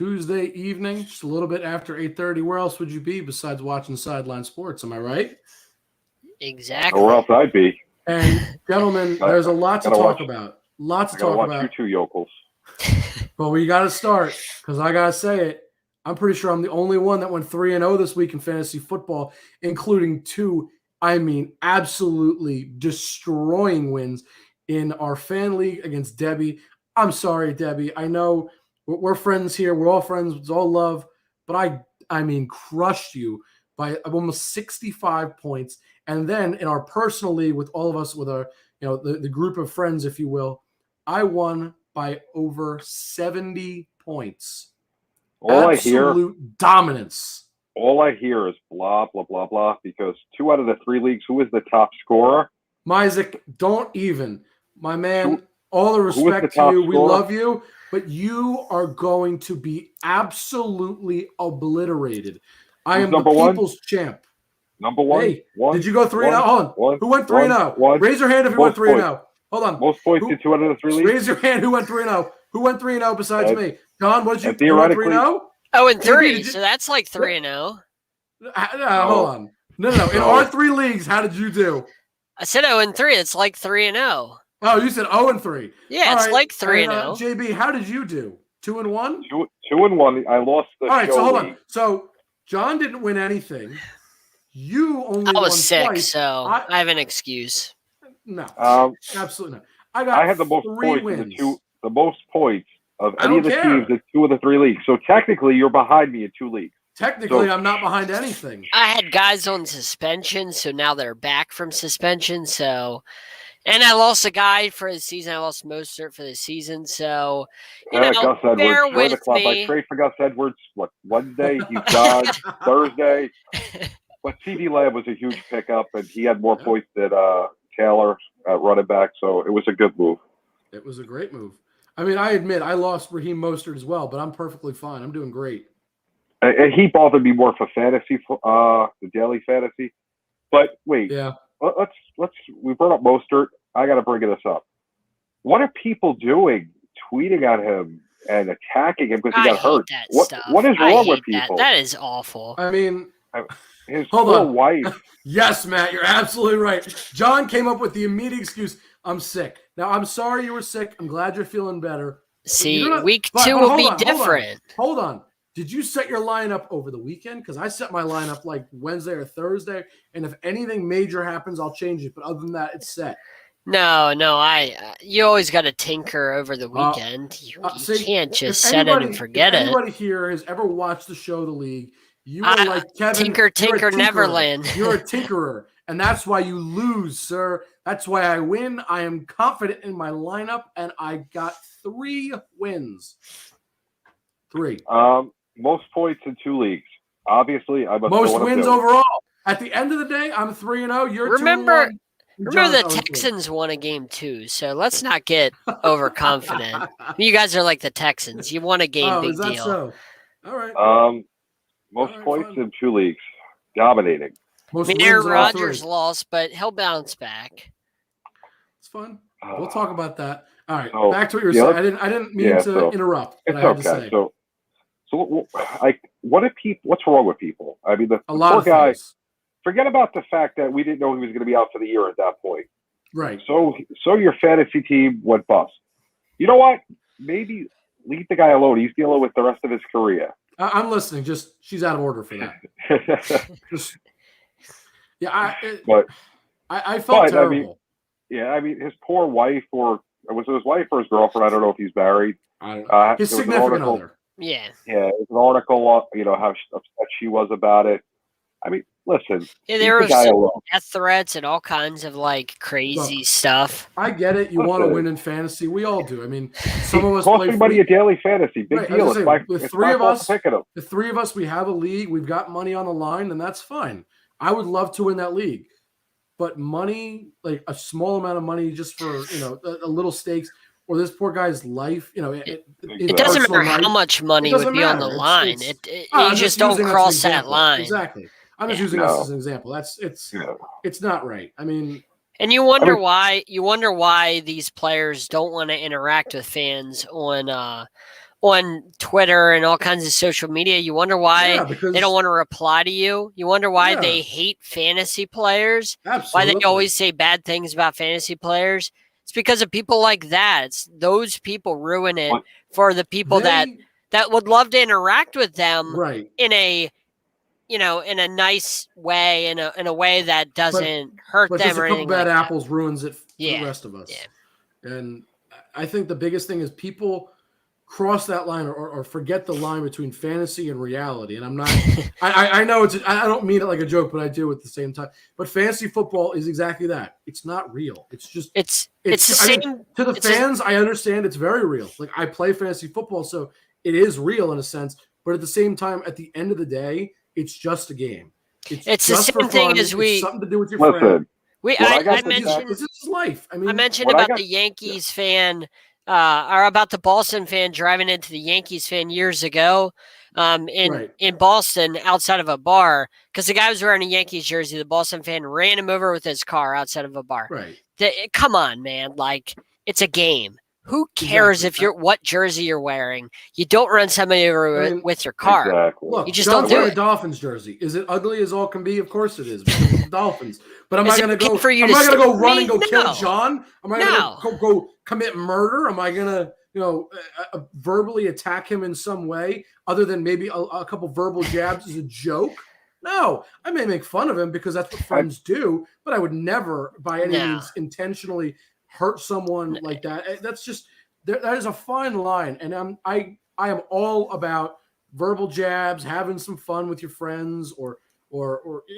Tuesday evening, just a little bit after 8:30. Where else would you be besides watching Sideline Sports? Am I right? Exactly. Where else I'd be? And gentlemen, there's a lot to talk about. Lots to talk about. You two yokels. But we got to start because I got to say it. I'm pretty sure I'm the only one that went 3-0 this week in fantasy football, including two, absolutely destroying wins in our fan league against Debbie. I'm sorry, Debbie. I know we're friends here. We're all friends. It's all love. But I crushed you by almost 65 points. And then in our personal league with all of us, with our, the group of friends, if you will, I won by over 70 points. Absolute dominance. All I hear is blah, blah, blah, blah, because 2 out of the 3 leagues, who is the top scorer? Myzik, don't even. My man, all the respect to you. We love you, but you are going to be absolutely obliterated. I am the people's champ. Number one. Hey, did you go 3-0? Hold on. Who went 3-0? Raise your hand if you went 3-0. Hold on. Most points in 2 out of the 3 leagues. Raise your hand who went 3-0. Who went 3-0 besides me? John, what did you do? 3-0? 0-3, so that's like 3-0. Hold on. No. In our 3 leagues, how did you do? I said 0-3. It's like 3-0. Oh, you said 0-3. Yeah, it's like 3-0. JB, how did you do? 2-1? 2-1. I lost the All right, show so hold league. on. So John didn't win anything. You only I was won sick, twice. so I have an excuse. No, absolutely not. I had the most points in the most points of any of the teams in 2 of the 3 leagues. So technically, you're behind me in 2 leagues. Technically, I'm not behind anything. I had guys on suspension, so now they're back from suspension. And I lost a guy for the season. I lost Mostert for the season. So, Gus bear Edwards, with me. I trade for Gus Edwards, Wednesday? He's gone. Thursday. But CD Lamb was a huge pickup, and he had more points than Taylor at running back, so it was a good move. It was a great move. I admit I lost Raheem Mostert as well, but I'm perfectly fine. I'm doing great. And he bothered me more for fantasy, the daily fantasy. But wait, let's we brought up Mostert. I got to bring this up. What are people doing, tweeting at him and attacking him because he got hurt? What is wrong with people? That is awful. His poor wife. Yes, Matt, you're absolutely right. John came up with the immediate excuse, I'm sick. Now, I'm sorry you were sick. I'm glad you're feeling better. See, week 2 will be different. Hold on. Did you set your lineup over the weekend? Because I set my lineup like Wednesday or Thursday, and if anything major happens, I'll change it. But other than that, it's set. No, you always got to tinker over the weekend. You can't just set it and forget it. If anybody here has ever watched the show The League, you are like Kevin. Tinker, Neverland. You're a tinkerer, and that's why you lose, sir. That's why I win. I am confident in my lineup, and I got 3 wins. 3. Most points in 2 leagues. Obviously, I must most wins overall. At the end of the day, I'm 3-0. You're 2-1. Remember the Texans won a game too, so let's not get overconfident. You guys are like the Texans. You won a game, big deal. So? All right. Most points in 2 leagues. Dominating. Aaron Rodgers lost, but he'll bounce back. It's fun. We'll talk about that. All right. Back to what you were saying. I didn't mean to interrupt. It's okay. So what's wrong with people? The poor guy. Forget about the fact that we didn't know he was going to be out for the year at that point. Right. So your fantasy team went bust. You know what? Maybe leave the guy alone. He's dealing with the rest of his career. I'm listening. Just she's out of order for that. I felt terrible. His poor wife, or was it his wife or his girlfriend? I don't know if he's married. His significant other. Yeah. Yeah, it was an article. How upset she was about it. Listen. Yeah, there were some death threats and all kinds of crazy stuff. I get it. You want to win in fantasy. We all do. Some of us play somebody a daily fantasy. Big deal. The 3 of us, we have a league. We've got money on the line, and that's fine. I would love to win that league, but money, like a small amount of money, just for a little stakes, or this poor guy's life. It doesn't matter how much money would be on the line. You just don't cross that line. Exactly. I'm just using this as an example. It's not right. And you wonder why these players don't want to interact with fans on on Twitter and all kinds of social media. You wonder why because they don't want to reply to you. You wonder why Yeah. they hate fantasy players. absolutely. Why they always say bad things about fantasy players. It's because of people like that. It's those people ruin it for the people that would love to interact with them right. in a in a nice way, in a way that doesn't hurt them just or a couple anything bad like apples ruins it for Yeah. the rest of us. Yeah. And I think the biggest thing is people cross that line or forget the line between fantasy and reality. And I'm not, I know I don't mean it like a joke, but I do at the same time. But fantasy football is exactly that. It's not real. It's just, it's the same. To the fans, I understand it's very real. Like I play fantasy football, so it is real in a sense. But at the same time, at the end of the day, it's just a game. It's the same thing as it's something to do with your friend. I mentioned this is life. I mean, I mentioned about the Yankees fan, or about the Boston fan driving into the Yankees fan years ago, in Boston outside of a bar because the guy was wearing a Yankees jersey. The Boston fan ran him over with his car outside of a bar. Right. Come on, man! Like it's a game. Who cares if what jersey you're wearing? You don't run somebody over with your car. Exactly. Look, you just don't do wear it. a Dolphins jersey. Is it ugly as all can be? Of course it is. Because it's the Dolphins. But am I going to go? Am I going to go run and go kill John? Am I going to go commit murder? Am I going to verbally attack him in some way other than maybe a couple verbal jabs as a joke? No, I may make fun of him because that's what friends do. But I would never, by any means, intentionally hurt someone like that. That's just that is a fine line, and I am all about verbal jabs, having some fun with your friends, or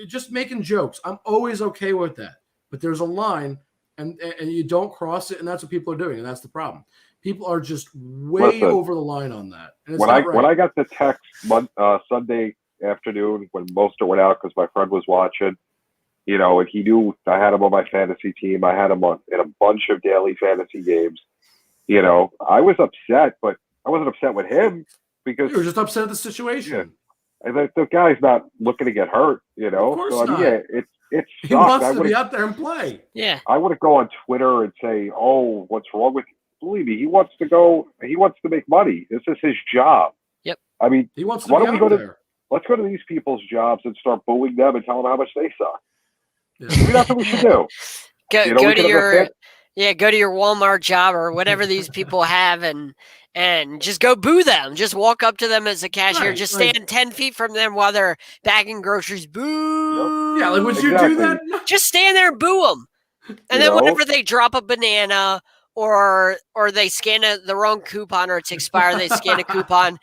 just making jokes. I'm always okay with that, but there's a line, and you don't cross it, and that's what people are doing, and that's the problem. People are just way over the line on that. And it's when I got the text Sunday afternoon when Mostert went out because my friend was watching. And he knew I had him on my fantasy team. I had him in a bunch of daily fantasy games. I was upset, but I wasn't upset with him because you were just upset at the situation. Yeah, the guy's not looking to get hurt. Of course not. Yeah, it sucks. He wants to be out there and play. Yeah, I wouldn't go on Twitter and say, "Oh, what's wrong with you?" Believe me, he wants to go. He wants to make money. This is his job. Yep. I mean, he wants to be out there. Let's go to these people's jobs and start booing them and tell them how much they suck. Yeah. Maybe that's what we should do. Go to your Walmart job or whatever these people have and just go boo them. Just walk up to them as a cashier. Just stand 10 feet from them while they're bagging groceries. Boo! Yeah, would you do that? Just stand there and boo them. And then whenever they drop a banana or they scan the wrong coupon or it's expired, they scan a coupon.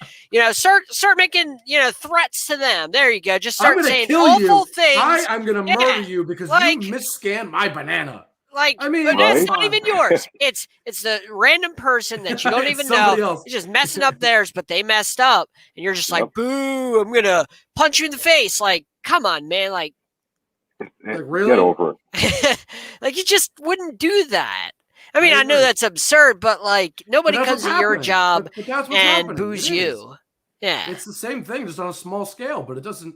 Start making threats to them. There you go. Just start saying awful things. I'm gonna murder you because you misscanned my banana. It's not even yours. It's the random person that you don't even know. You're just messing up theirs, but they messed up, and you're just like, boo! I'm gonna punch you in the face. Like, come on, man! Like really? Get over it. You just wouldn't do that. I know that's absurd, but nobody comes to your job and boos you. Yeah, it's the same thing, just on a small scale, but it doesn't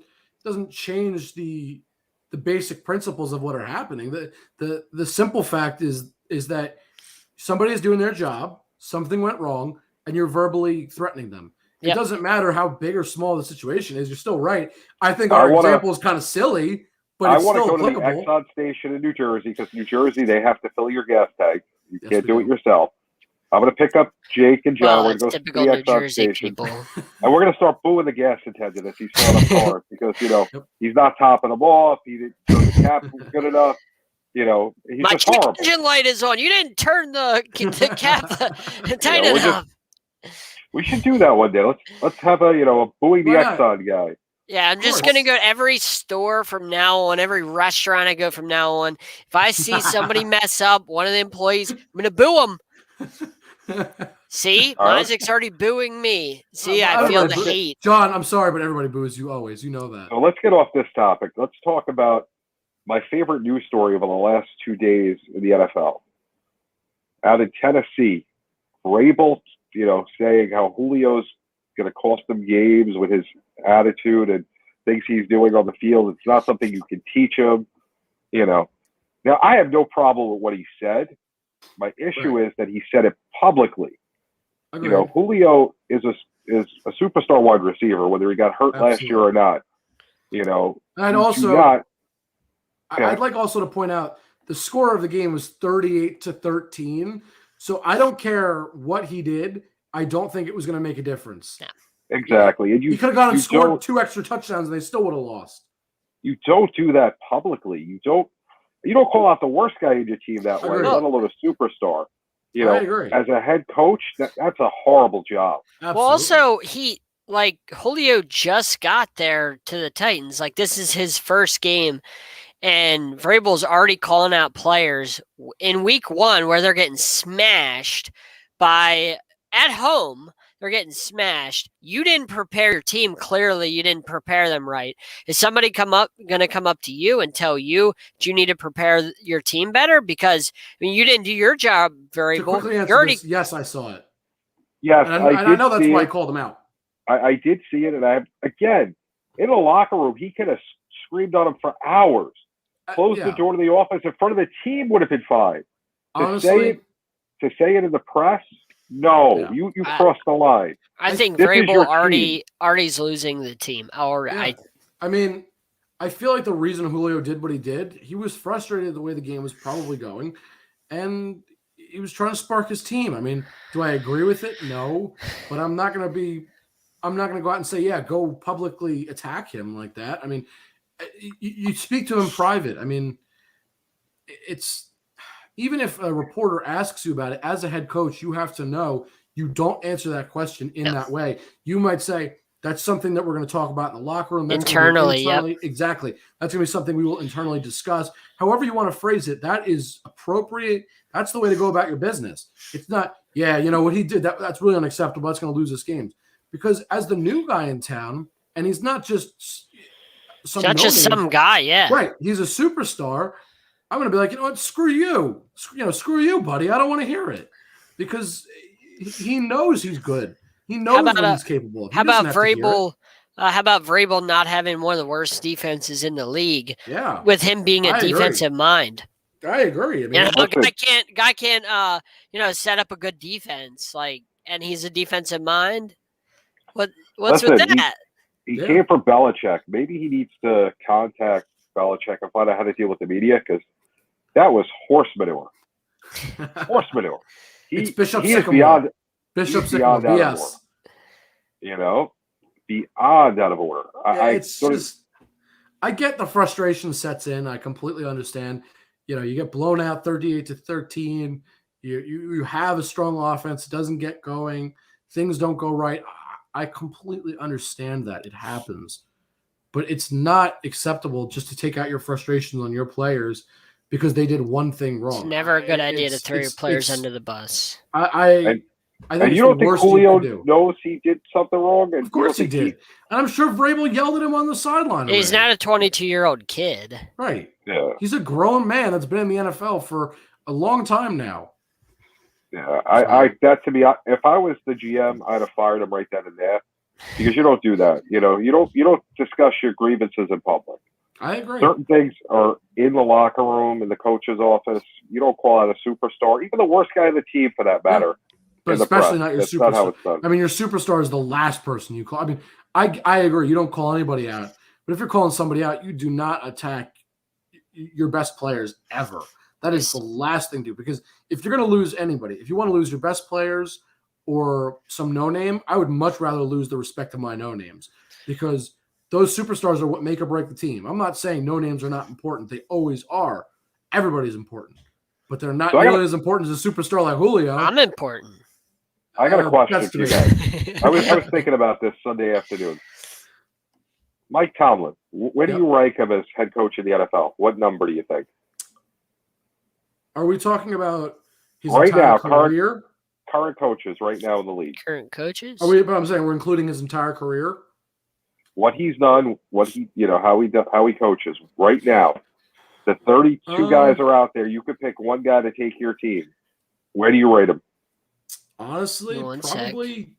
change the basic principles of what are happening. The simple fact is that somebody is doing their job, something went wrong, and you're verbally threatening them. It doesn't matter how big or small the situation is. You're still right. I think our example is kind of silly, but it's still applicable. I want to go to the Exxon station in New Jersey because New Jersey, they have to fill your gas tank. You can't do it yourself. I'm going to pick up Jake and John. We're going to go to the Exxon station. And we're going to start booing the gas attendant as he's filling up cars because, he's not topping them off. He didn't turn the cap good enough. He's just horrible. My engine light is on. You didn't turn the cap tight enough. We should do that one day. Let's have a booing the Exxon guy. Yeah, I'm just going to go to every store from now on, every restaurant I go from now on. If I see somebody mess up, one of the employees, I'm going to boo them. See? Isaac's already booing me. See, I feel the hate. John, I'm sorry, but everybody boos you always. You know that. So let's get off this topic. Let's talk about my favorite news story over the last 2 days in the NFL. Out in Tennessee, Vrabel, saying how Julio's going to cost them games with his attitude and things he's doing on the field. It's not something you can teach him. Now, I have no problem with what he said. My issue is that he said it publicly. Agreed. You know, Julio is a superstar wide receiver, whether he got hurt last year or not. You know, and also, I'd like also to point out the score of the game was 38-13. So I don't care what he did. I don't think it was going to make a difference. Yeah. Exactly. And he could have gone and scored 2 extra touchdowns, and they still would have lost. You don't do that publicly. You don't call out the worst guy in your team that way, let alone a superstar. You know, as a head coach, that's a horrible job. Absolutely. Well, also Julio just got there to the Titans. Like, this is his first game, and Vrabel's already calling out players in week 1 where they're getting smashed at home. They're getting smashed. You didn't prepare your team. Clearly, you didn't prepare them right. Is somebody going to come up to you and tell you, do you need to prepare your team better? Because you didn't do your job very well. Yes, I saw it. Yes, and I know that's why I called him out. I did see it, and again, in the locker room, he could have screamed on him for hours. Closed the door to the office in front of the team would have been fine. Honestly, to say it in the press. No, you crossed the line. I think Vrabel already's losing the team. I mean, I feel like the reason Julio did what he did, he was frustrated the way the game was probably going, and he was trying to spark his team. I mean, do I agree with it? No, but I'm not going to go out and say, go publicly attack him like that. I mean, you speak to him in private. I mean, it's. Even if a reporter asks you about it, as a head coach, you have to know you don't answer that question in that way. You might say, that's something that we're going to talk about in the locker room. That's internally. Exactly. That's going to be something we will internally discuss. However you want to phrase it, that is appropriate. That's the way to go about your business. It's not, what he did, that's really unacceptable. That's going to lose us games. Because as the new guy in town, and he's not just some guy, Right. He's a superstar. I'm going to be like, what? Screw you. Screw you, buddy. I don't want to hear it. Because he knows he's good. He knows what he's capable of. How about Vrabel? How about Vrabel not having one of the worst defenses in the league? Yeah. With him being a defensive mind. I agree. I mean, guy can't set up a good defense, and he's a defensive mind. What's with that? He came from Belichick. Maybe he needs to contact Belichick and find out how to deal with the media, because that was horse manure. Horse manure. It's Bishop Sycamore. Bishop Sycamore, yes. Beyond out of order. I get the frustration sets in. I completely understand. You get blown out 38-13. You have a strong offense. It doesn't get going. Things don't go right. I completely understand that. It happens. But it's not acceptable just to take out your frustrations on your players because they did one thing wrong. It's never a good idea to throw your players under the bus. I think you don't think Julio knows he did something wrong? Of course he did. And I'm sure Vrabel yelled at him on the sideline. He's not a 22-year-old kid. Right. Yeah. He's a grown man that's been in the NFL for a long time now. Yeah. If I was the GM, I'd have fired him right then and there. Because you don't do that. You don't discuss your grievances in public. I agree. Certain things are in the locker room, in the coach's office. You don't call out a superstar, even the worst guy on the team for that matter. But especially not your superstar. Not how it's done. I mean, your superstar is the last person you call. I mean, I agree. You don't call anybody out. But if you're calling somebody out, you do not attack your best players ever. That is the last thing to do. Because if you're going to lose anybody, if you want to lose your best players or some no-name, I would much rather lose the respect of my no-names. Because those superstars are what make or break the team. I'm not saying no-names are not important. They always are. Everybody's important. But they're not nearly as important as a superstar like Julio. I'm important. I got a question for you guys. I was thinking about this Sunday afternoon. Mike Tomlin, where do you rank him as head coach of the NFL? What number do you think? Are we talking about his entire career? Current coaches right now in the league. Current coaches? But I'm saying we're including his entire career. What he's done, how he coaches right now. The 32 guys are out there. You could pick one guy to take your team. Where do you rate him? Honestly, probably.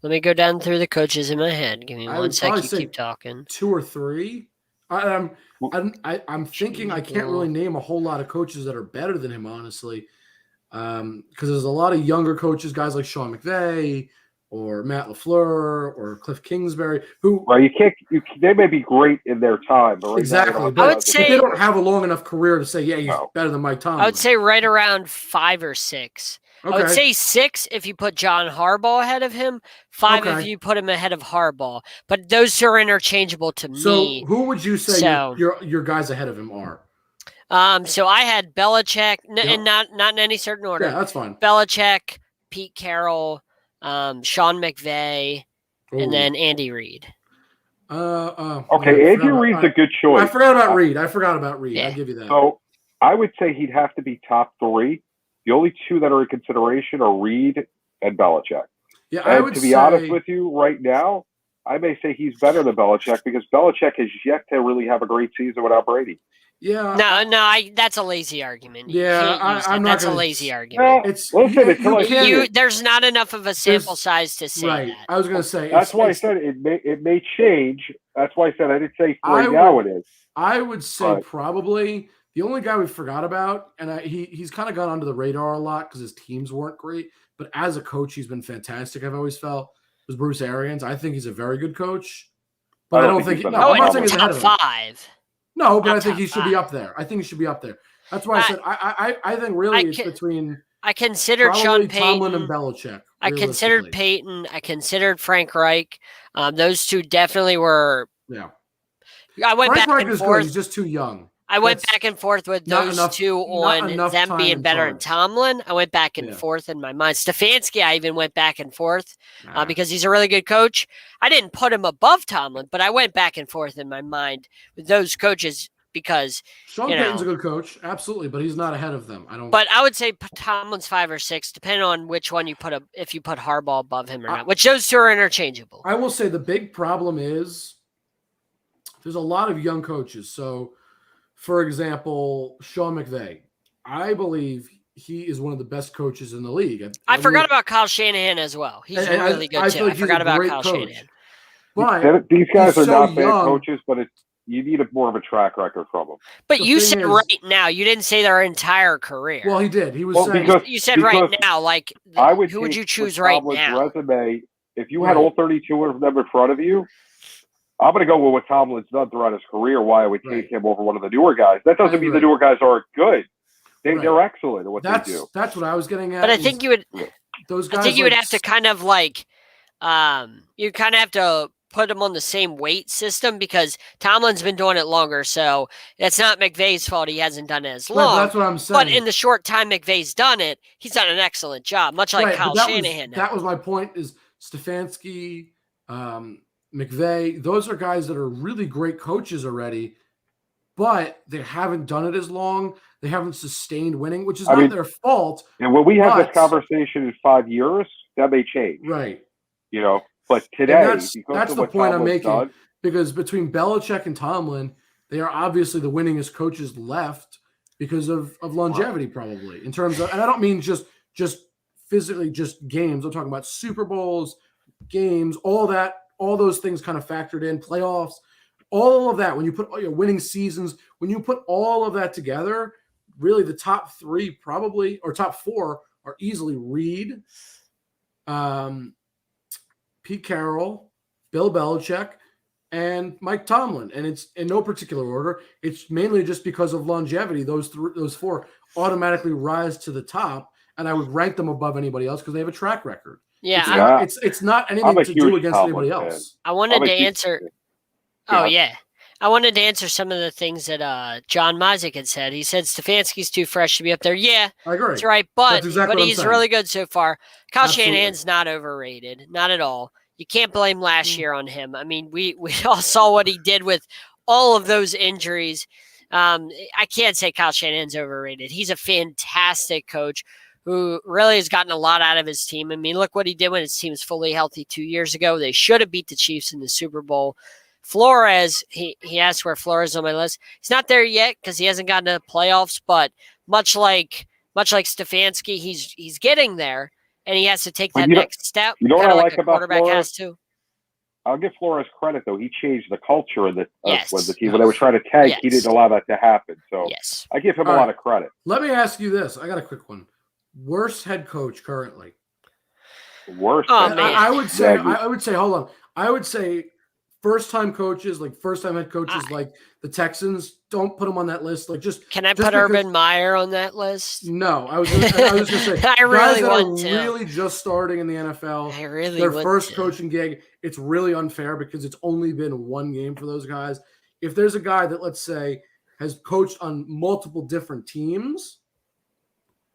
Let me go down through the coaches in my head. Give me one sec. You keep talking. 2 or 3. I'm thinking I can't really name a whole lot of coaches that are better than him. Honestly, because there's a lot of younger coaches, guys like Sean McVay or Matt LaFleur or Cliff Kingsbury, who they may be great in their time, but exactly. But I would say they don't have a long enough career to say, yeah, he's better than Mike Tomlin. I would say right around 5 or 6. Okay. I would say 6 if you put John Harbaugh ahead of him, 5 if you put him ahead of Harbaugh. But those two are interchangeable to me. So who would you say your guys ahead of him are? So I had Belichick, and not in any certain order. Yeah, that's fine. Belichick, Pete Carroll, Sean McVay, and then Andy Reid. Okay, Andy Reid's a good choice. I forgot about Reid. Yeah. I'll give you that. So I would say he'd have to be top 3. The only 2 that are in consideration are Reid and Belichick. Yeah, and to be honest with you, right now, I may say he's better than Belichick because Belichick has yet to really have a great season without Brady. Yeah. No, that's a lazy argument. That's a lazy argument. There's not enough of a sample size to say that. I was going to say. That's why I said it may change. That's why I said I didn't say now it is. I would say probably the only guy we forgot about, and he's kind of gone under the radar a lot because his teams weren't great, but as a coach, he's been fantastic. I've always felt was Bruce Arians. I think he's a very good coach, but I don't think I'm not saying he's ahead of him. 5. No, but I think he should be up there. That's why I said I think really it's between. I considered Sean Payton, Tomlin and Belichick. I considered Peyton. I considered Frank Reich. Those 2 definitely were. Yeah. I went Frank back Reich and is forth. Good. He's just too young. I went back and forth with those 2 on them being better than Tomlin. I went back and forth in my mind. Stefanski, I even went back and forth because he's a really good coach. I didn't put him above Tomlin, but I went back and forth in my mind with those coaches because Sean Payton's a good coach, absolutely, but he's not ahead of them. But I would say Tomlin's 5 or 6, depending on which one you put up. If you put Harbaugh above him or not, which those 2 are interchangeable. I will say the big problem is there's a lot of young coaches. So, for example, Sean McVay, I believe he is one of the best coaches in the league. I forgot about Kyle Shanahan as well. He's really good too. I forgot about Kyle Shanahan. But these guys are not bad coaches, but you need more of a track record from them. But you said right now. You didn't say their entire career. Well, he did. He was saying. You said right now. Like, who would you choose right now? Resume, if you had all 32 of them in front of you, I'm going to go with what Tomlin's done throughout his career, why I would take him over one of the newer guys. That doesn't mean the newer guys aren't good. They're excellent at what they do. That's what I was getting at. But I think you would those guys. I think you would have to kind of like you kind of have to put them on the same weight system because Tomlin's been doing it longer, so it's not McVay's fault he hasn't done it as long. That's what I'm saying. But in the short time McVay's done it, he's done an excellent job, much like Kyle Shanahan. That was my point is Stefanski, McVay, those are guys that are really great coaches already, but they haven't done it as long. They haven't sustained winning, which is not their fault. And when we have this conversation in 5 years, that may change. Right. But today, that's the point I'm making. Because between Belichick and Tomlin, they are obviously the winningest coaches left because of longevity, probably in terms of. And I don't mean just physically, just games. I'm talking about Super Bowls, games, all that. All those things kind of factored in, playoffs, all of that. When you put all your winning seasons, when you put all of that together, really the top 3 probably, or top 4 are easily Reid, Pete Carroll, Bill Belichick, and Mike Tomlin. And it's in no particular order. It's mainly just because of longevity. Those 4 automatically rise to the top, and I would rank them above anybody else because they have a track record. Yeah, it's not anything to do against anybody else. I wanted to answer. Oh yeah, I wanted to answer some of the things that John Mizek had said. He said Stefanski's too fresh to be up there. Yeah, I agree. That's right, but he's really good so far. Kyle Shanahan's not overrated, not at all. You can't blame last year on him. I mean, we all saw what he did with all of those injuries. I can't say Kyle Shanahan's overrated. He's a fantastic coach who really has gotten a lot out of his team. I mean, look what he did when his team was fully healthy 2 years ago. They should have beat the Chiefs in the Super Bowl. Flores, he asked where Flores is on my list. He's not there yet because he hasn't gotten to the playoffs, but much like Stefanski, he's getting there, and he has to take that next step. You know what I like about quarterback Flores? has to. I'll give Flores credit, though. He changed the culture of the team. When they were trying to tank, he didn't allow that to happen. So I give him a lot of credit. Let me ask you this. I got a quick one. Worst head coach currently. Worst. Oh, man. I would say. Hold on. I would say first-time coaches, like first-time head coaches, like the Texans. Don't put them on that list. Like can I put Urban Meyer on that list? No, I was just going to say. I really want to. Really just starting in the NFL. I really their first coaching gig. It's really unfair because it's only been one game for those guys. If there's a guy that, let's say, has coached on multiple different teams,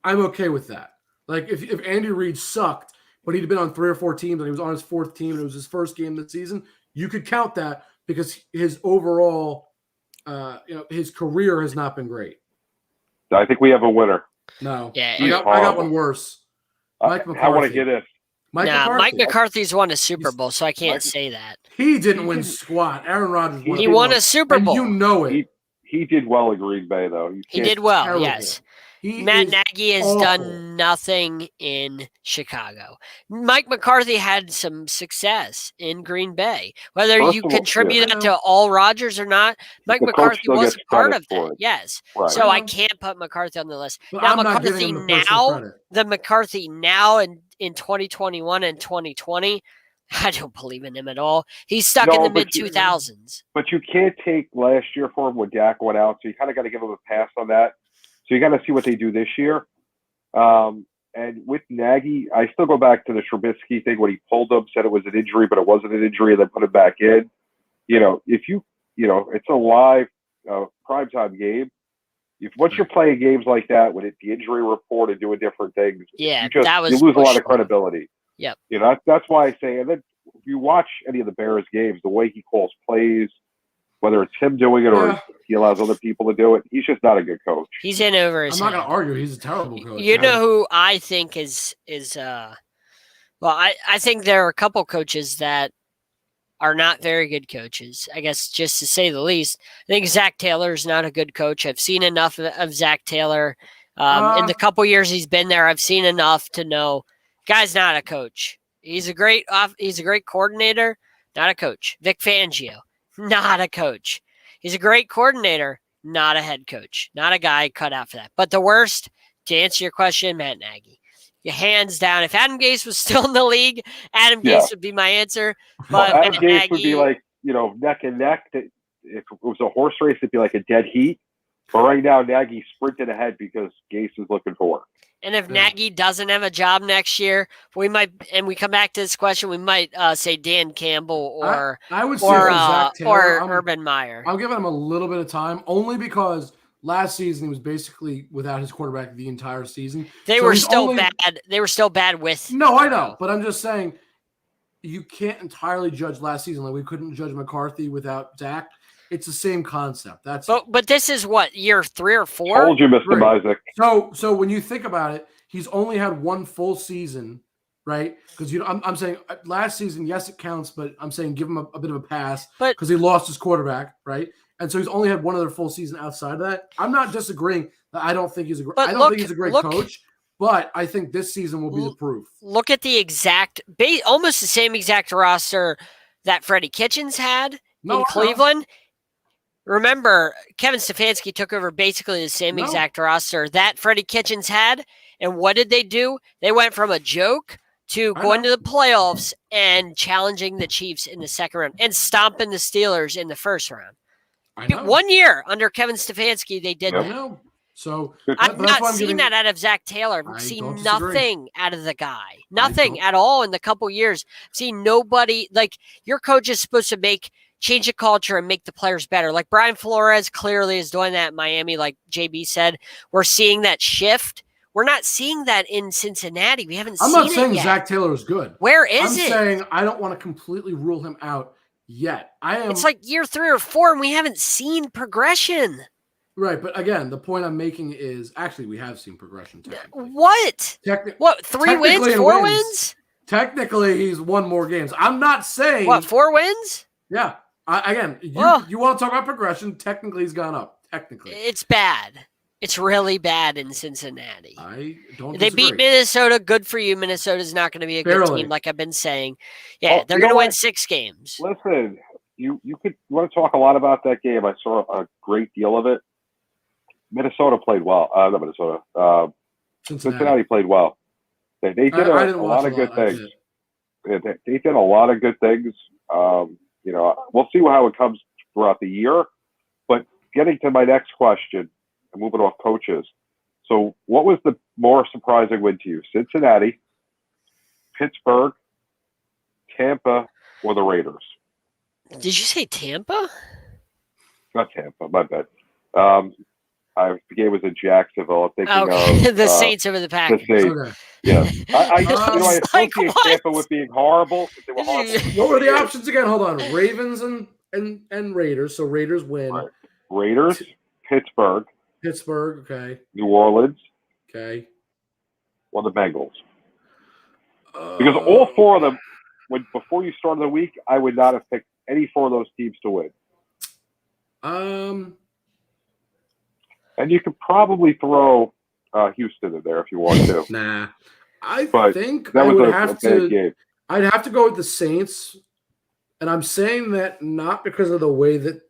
I'm okay with that. Like if Andy Reid sucked, but he'd been on 3 or 4 teams and he was on his 4th team and it was his first game this season, you could count that because his overall, his career has not been great. I think we have a winner. No. Yeah, I got one worse. Mike McCarthy. I want to get this. Mike McCarthy's won a Super Bowl, so I can't say that. He didn't win squat. Aaron Rodgers won. He won a Super Bowl. You know it. He did well in Green Bay, though. He did well, terrible. yes. Matt Nagy has done nothing in Chicago. Mike McCarthy had some success in Green Bay. Whether you contribute that to all Rodgers or not, Mike McCarthy was a part of that. Yes. Right. So I can't put McCarthy on the list. But now the McCarthy now in 2021 and 2020, I don't believe in him at all. He's stuck in the mid-2000s. But you can't take last year for him when Dak went out, so you kind of got to give him a pass on that. So you got to see what they do this year. And with Nagy, I still go back to the Trubisky thing when he pulled him, said it was an injury, but it wasn't an injury, and then put it back in. It's a live primetime game. Once you're playing games like that with the injury report and doing different things, you lose a lot of credibility. Yep. That's why I say, and then if you watch any of the Bears games, the way he calls plays, whether it's him doing it or he allows other people to do it, he's just not a good coach. He's in over his head. I'm not going to argue. He's a terrible coach. You know who I think is I think there are a couple coaches that are not very good coaches, I guess, just to say the least. I think Zach Taylor is not a good coach. I've seen enough of Zach Taylor. In the couple years he's been there, I've seen enough to know guy's not a coach. He's a great coordinator, not a coach. Vic Fangio. Not a coach. He's a great coordinator, not a head coach. Not a guy cut out for that. But the worst, to answer your question, Matt Nagy. Hands down. If Adam Gase was still in the league, Adam Gase would be my answer. But Adam Gase would be like, neck and neck. If it was a horse race, it'd be like a dead heat. But right now, Nagy's sprinting ahead because Gase is looking for work. And if Nagy doesn't have a job next year, we might, and we come back to this question, we might say Dan Campbell or Zach Taylor, or Urban Meyer. I'll give him a little bit of time, only because last season he was basically without his quarterback the entire season. They were still bad. They were still bad with. No, I know, but I'm just saying you can't entirely judge last season. Like we couldn't judge McCarthy without Dak. It's the same concept. But this is what, year 3 or 4? Told you, Mr. Isaac. So when you think about it, he's only had one full season, right? Because I'm saying last season, yes, it counts, but I'm saying give him a bit of a pass because he lost his quarterback, right? And so he's only had one other full season outside of that. I'm not disagreeing that I don't think he's a great coach, but I think this season will be the proof. Look at the almost the same exact roster that Freddie Kitchens had in Cleveland. Remember, Kevin Stefanski took over basically the same exact roster that Freddie Kitchens had. And what did they do? They went from a joke to going to the playoffs and challenging the Chiefs in the second round and stomping the Steelers in the first round. 1 year under Kevin Stefanski, they did that. So I've not seen that out of Zach Taylor. I've seen nothing out of the guy. Nothing at all in the couple years. I've seen nobody. Like, your coach is supposed to change the culture and make the players better. Like Brian Flores clearly is doing that in Miami, like JB said. We're seeing that shift. We're not seeing that in Cincinnati. We haven't seen it yet. I'm not saying Zach Taylor is good. Where is it? I'm saying I don't want to completely rule him out yet. It's like year 3 or 4, and we haven't seen progression. Right, but again, the point I'm making is actually we have seen progression technically. What? 3 wins? 4 wins? Technically, he's won more games. I'm not saying 4 wins? Yeah. You want to talk about progression? Technically, he's gone up. Technically, it's bad. It's really bad in Cincinnati. I don't. They beat Minnesota. Good for you. Minnesota's not going to be a good team, like I've been saying. Yeah, they're going to win 6 games. Listen, you want to talk a lot about that game. I saw a great deal of it. Minnesota played well. Not Minnesota. Cincinnati played well. They did a lot of good things. They did a lot of good things. We'll see how it comes throughout the year. But getting to my next question, and moving off coaches. So what was the more surprising win to you? Cincinnati, Pittsburgh, Tampa, or the Raiders? Did you say Tampa? Not Tampa, my bad. The game was in Jacksonville. I'm thinking of the Saints over the Packers. The Saints. Okay. Yeah. I associate Tampa with being horrible because they were horrible. What were the options again? Hold on. Ravens and Raiders. So Raiders win. Right. Raiders, Pittsburgh, okay. New Orleans, okay. Or the Bengals. Because all four of them, before you started the week, I would not have picked any four of those teams to win. And you could probably throw Houston in there if you want to. Nah. I think I would have to. I'd have to go with the Saints, and I'm saying that not because of the way that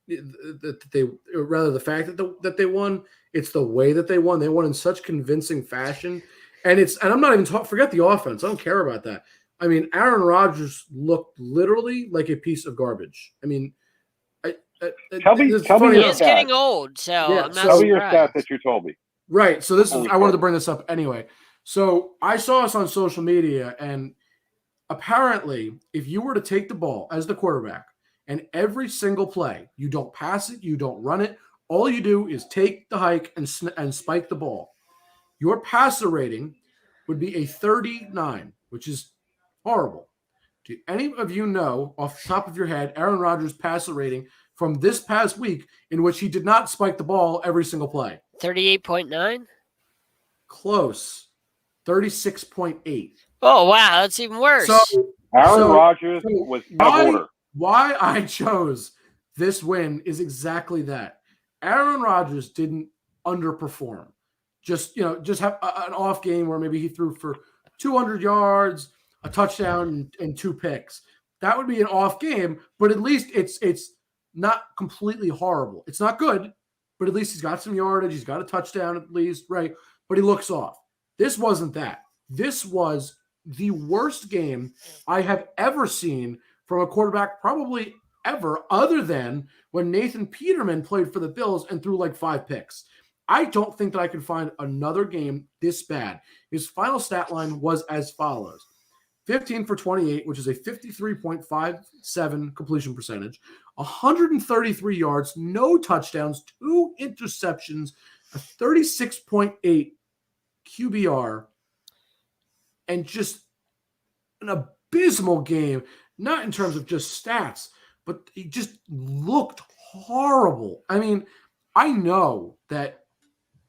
they, rather the fact that they won. It's the way that they won. They won in such convincing fashion, and I'm not even forget the offense. I don't care about that. I mean, Aaron Rodgers looked literally like a piece of garbage. I mean, tell me he's getting old, so I'm not tell me your stat that you told me. Right. So I wanted to bring this up anyway. So I saw this on social media, and apparently, if you were to take the ball as the quarterback, and every single play, you don't pass it, you don't run it, all you do is take the hike and spike the ball, your passer rating would be a 39, which is horrible. Do any of you know, off the top of your head, Aaron Rodgers' passer rating from this past week in which he did not spike the ball every single play? 38.9? Close. 36.8. Oh, wow. That's even worse. So Aaron Rodgers was out of order. Why I chose this win is exactly that. Aaron Rodgers didn't underperform. Just have an off game where maybe he threw for 200 yards, a touchdown, and 2 picks. That would be an off game, but at least it's not completely horrible. It's not good, but at least he's got some yardage. He's got a touchdown at least, right? But he looks off. This wasn't that. This was the worst game I have ever seen from a quarterback, probably ever, other than when Nathan Peterman played for the Bills and threw like 5 picks. I don't think that I can find another game this bad. His final stat line was as follows. 15 for 28, which is a 53.57 completion percentage, 133 yards, no touchdowns, 2 interceptions, a 36.8 QBR, and just an abysmal game, not in terms of just stats, but he just looked horrible. I mean, I know that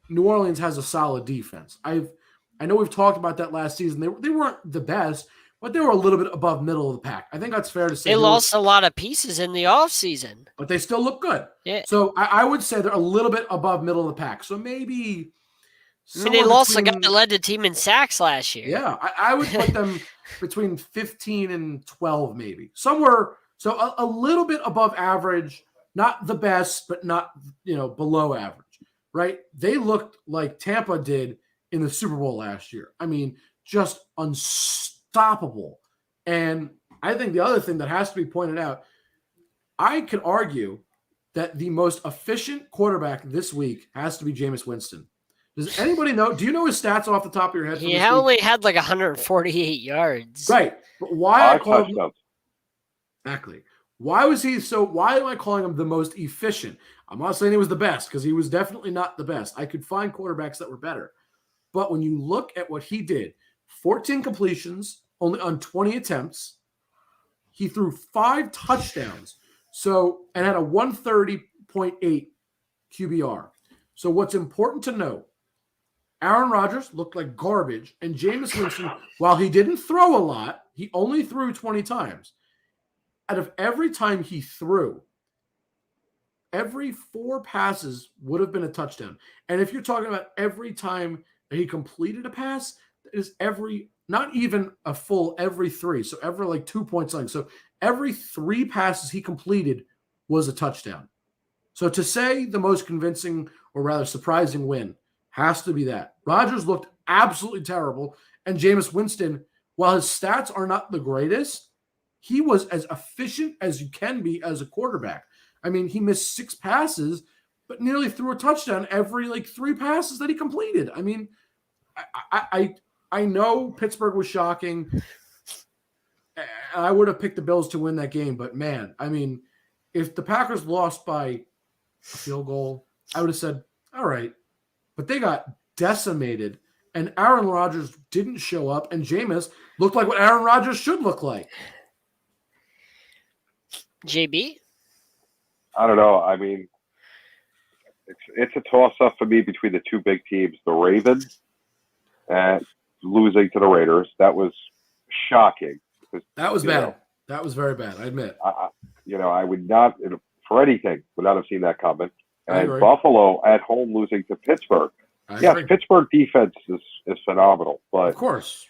New Orleans has a solid defense. I know we've talked about that last season. They weren't the best, but they were a little bit above middle of the pack. I think that's fair to say. They lost a lot of pieces in the offseason. But they still look good. Yeah. So I would say they're a little bit above middle of the pack. So maybe they lost a guy that led the team in sacks last year. Yeah, I would put them between 15 and 12 maybe. Somewhere, so a little bit above average, not the best, but not, below average, right? They looked like Tampa did in the Super Bowl last year. I mean, just unstoppable. And I think the other thing that has to be pointed out, I could argue that the most efficient quarterback this week has to be Jameis Winston. Does anybody know? Do you know his stats off the top of your head? He only had like 148 yards. Right. But why I call him exactly. Why am I calling him the most efficient? I'm not saying he was the best, because he was definitely not the best. I could find quarterbacks that were better. But when you look at what he did, 14 completions, only on 20 attempts. He threw 5 touchdowns. And had a 130.8 QBR. So what's important to note, Aaron Rodgers looked like garbage, and Jameis Winston, while he didn't throw a lot, he only threw 20 times. Out of every time he threw, every 4 passes would have been a touchdown. And if you're talking about every time that he completed a pass, that is not even a full every 3. So every like 2 point something. So every 3 passes he completed was a touchdown. So to say the most convincing or rather surprising win Has to be that. Rodgers looked absolutely terrible. And Jameis Winston, while his stats are not the greatest, he was as efficient as you can be as a quarterback. I mean, he missed 6 passes, but nearly threw a touchdown every 3 passes that he completed. I mean, I know Pittsburgh was shocking. I would have picked the Bills to win that game, but man, I mean, if the Packers lost by a field goal, I would have said, all right. But they got decimated, and Aaron Rodgers didn't show up, and Jameis looked like what Aaron Rodgers should look like. JB? I don't know. I mean, it's a toss-up for me between the 2 big teams, the Ravens and losing to the Raiders. That was shocking. That was bad. That was very bad, I admit. I would not, for anything, would not have seen that coming. And Buffalo at home losing to Pittsburgh. Yes, Pittsburgh defense is phenomenal. But, of course.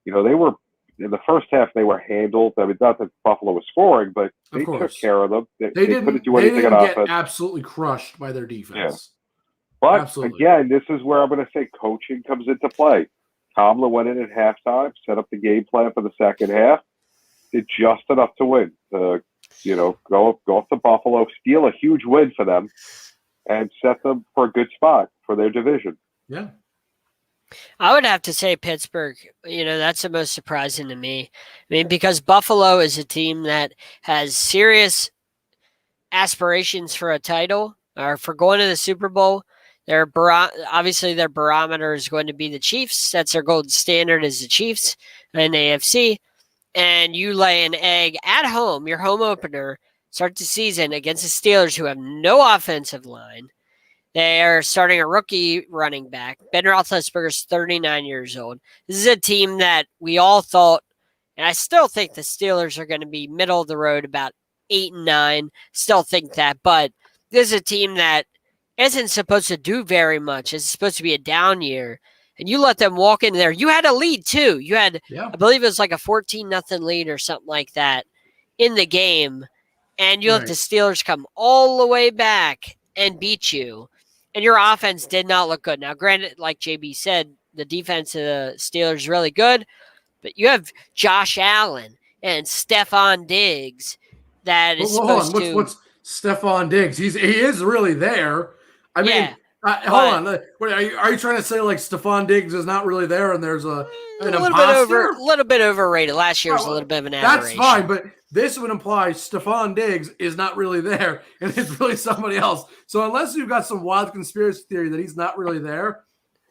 They were, in the first half, they were handled. I mean, not that Buffalo was scoring, but they took care of them. They couldn't do anything on offense. They didn't get absolutely crushed by their defense. Yeah. But, again, this is where I'm going to say coaching comes into play. Tomlin went in at halftime, set up the game plan for the second half, did just enough to win. Go up to Buffalo, steal a huge win for them, and set them for a good spot for their division. Yeah. I would have to say Pittsburgh, that's the most surprising to me. I mean, because Buffalo is a team that has serious aspirations for a title or for going to the Super Bowl. Obviously, their barometer is going to be the Chiefs. That's their gold standard is the Chiefs and AFC. And you lay an egg at home, your home opener, start the season against the Steelers, who have no offensive line. They are starting a rookie running back. Ben Roethlisberger is 39 years old. This is a team that we all thought, and I still think the Steelers are going to be middle of the road, about 8-9. Still think that, but this is a team that isn't supposed to do very much. It's supposed to be a down year. And you let them walk in there. You had a lead, too. You had, I believe it was like a 14-0 lead or something like that in the game. And you let the Steelers come all the way back and beat you. And your offense did not look good. Now, granted, like JB said, the defense of the Steelers is really good. But you have Josh Allen and Stephon Diggs that is supposed to... What's Stephon Diggs? He is really there. I mean... hold on. Are you trying to say Stephon Diggs is not really there and there's an imposter? A little bit overrated. Last year was a little bit of an aberration. That's fine, but this would imply Stephon Diggs is not really there and it's really somebody else. So unless you've got some wild conspiracy theory that he's not really there,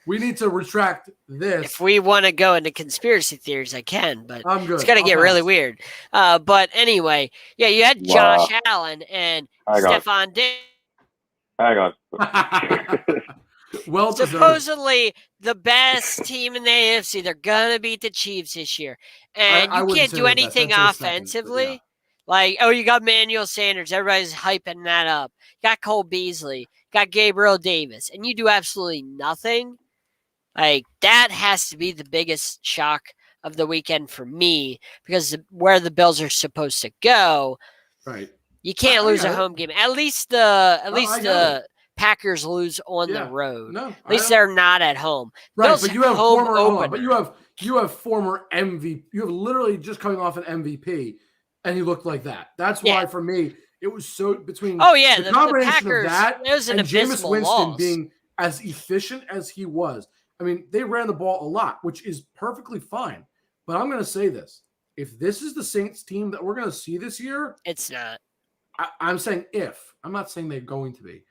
we need to retract this. If we want to go into conspiracy theories, I can, but I'm good. It's going to get really weird. But anyway, you had Josh Allen and Stephon Diggs. Hang on. Well, supposedly the best team in the AFC. They're gonna beat the Chiefs this year, and you can't do anything offensively. You got Manuel Sanders. Everybody's hyping that up. Got Cole Beasley. Got Gabriel Davis, and you do absolutely nothing. That has to be the biggest shock of the weekend for me, because where the Bills are supposed to go, right? You can't lose a home game. At least the Packers lose on the road. No, at least they're not at home. Right, Bills but you have you have former MVP. You have literally just coming off an MVP, and you look like that. That's why for me it was so between. The combination Packers, of that and Jameis Winston loss. being as efficient as he was. I mean, they ran the ball a lot, which is perfectly fine. But I'm going to say this: if this is the Saints team that we're going to see this year, it's not. I'm saying if. I'm not saying they're going to be.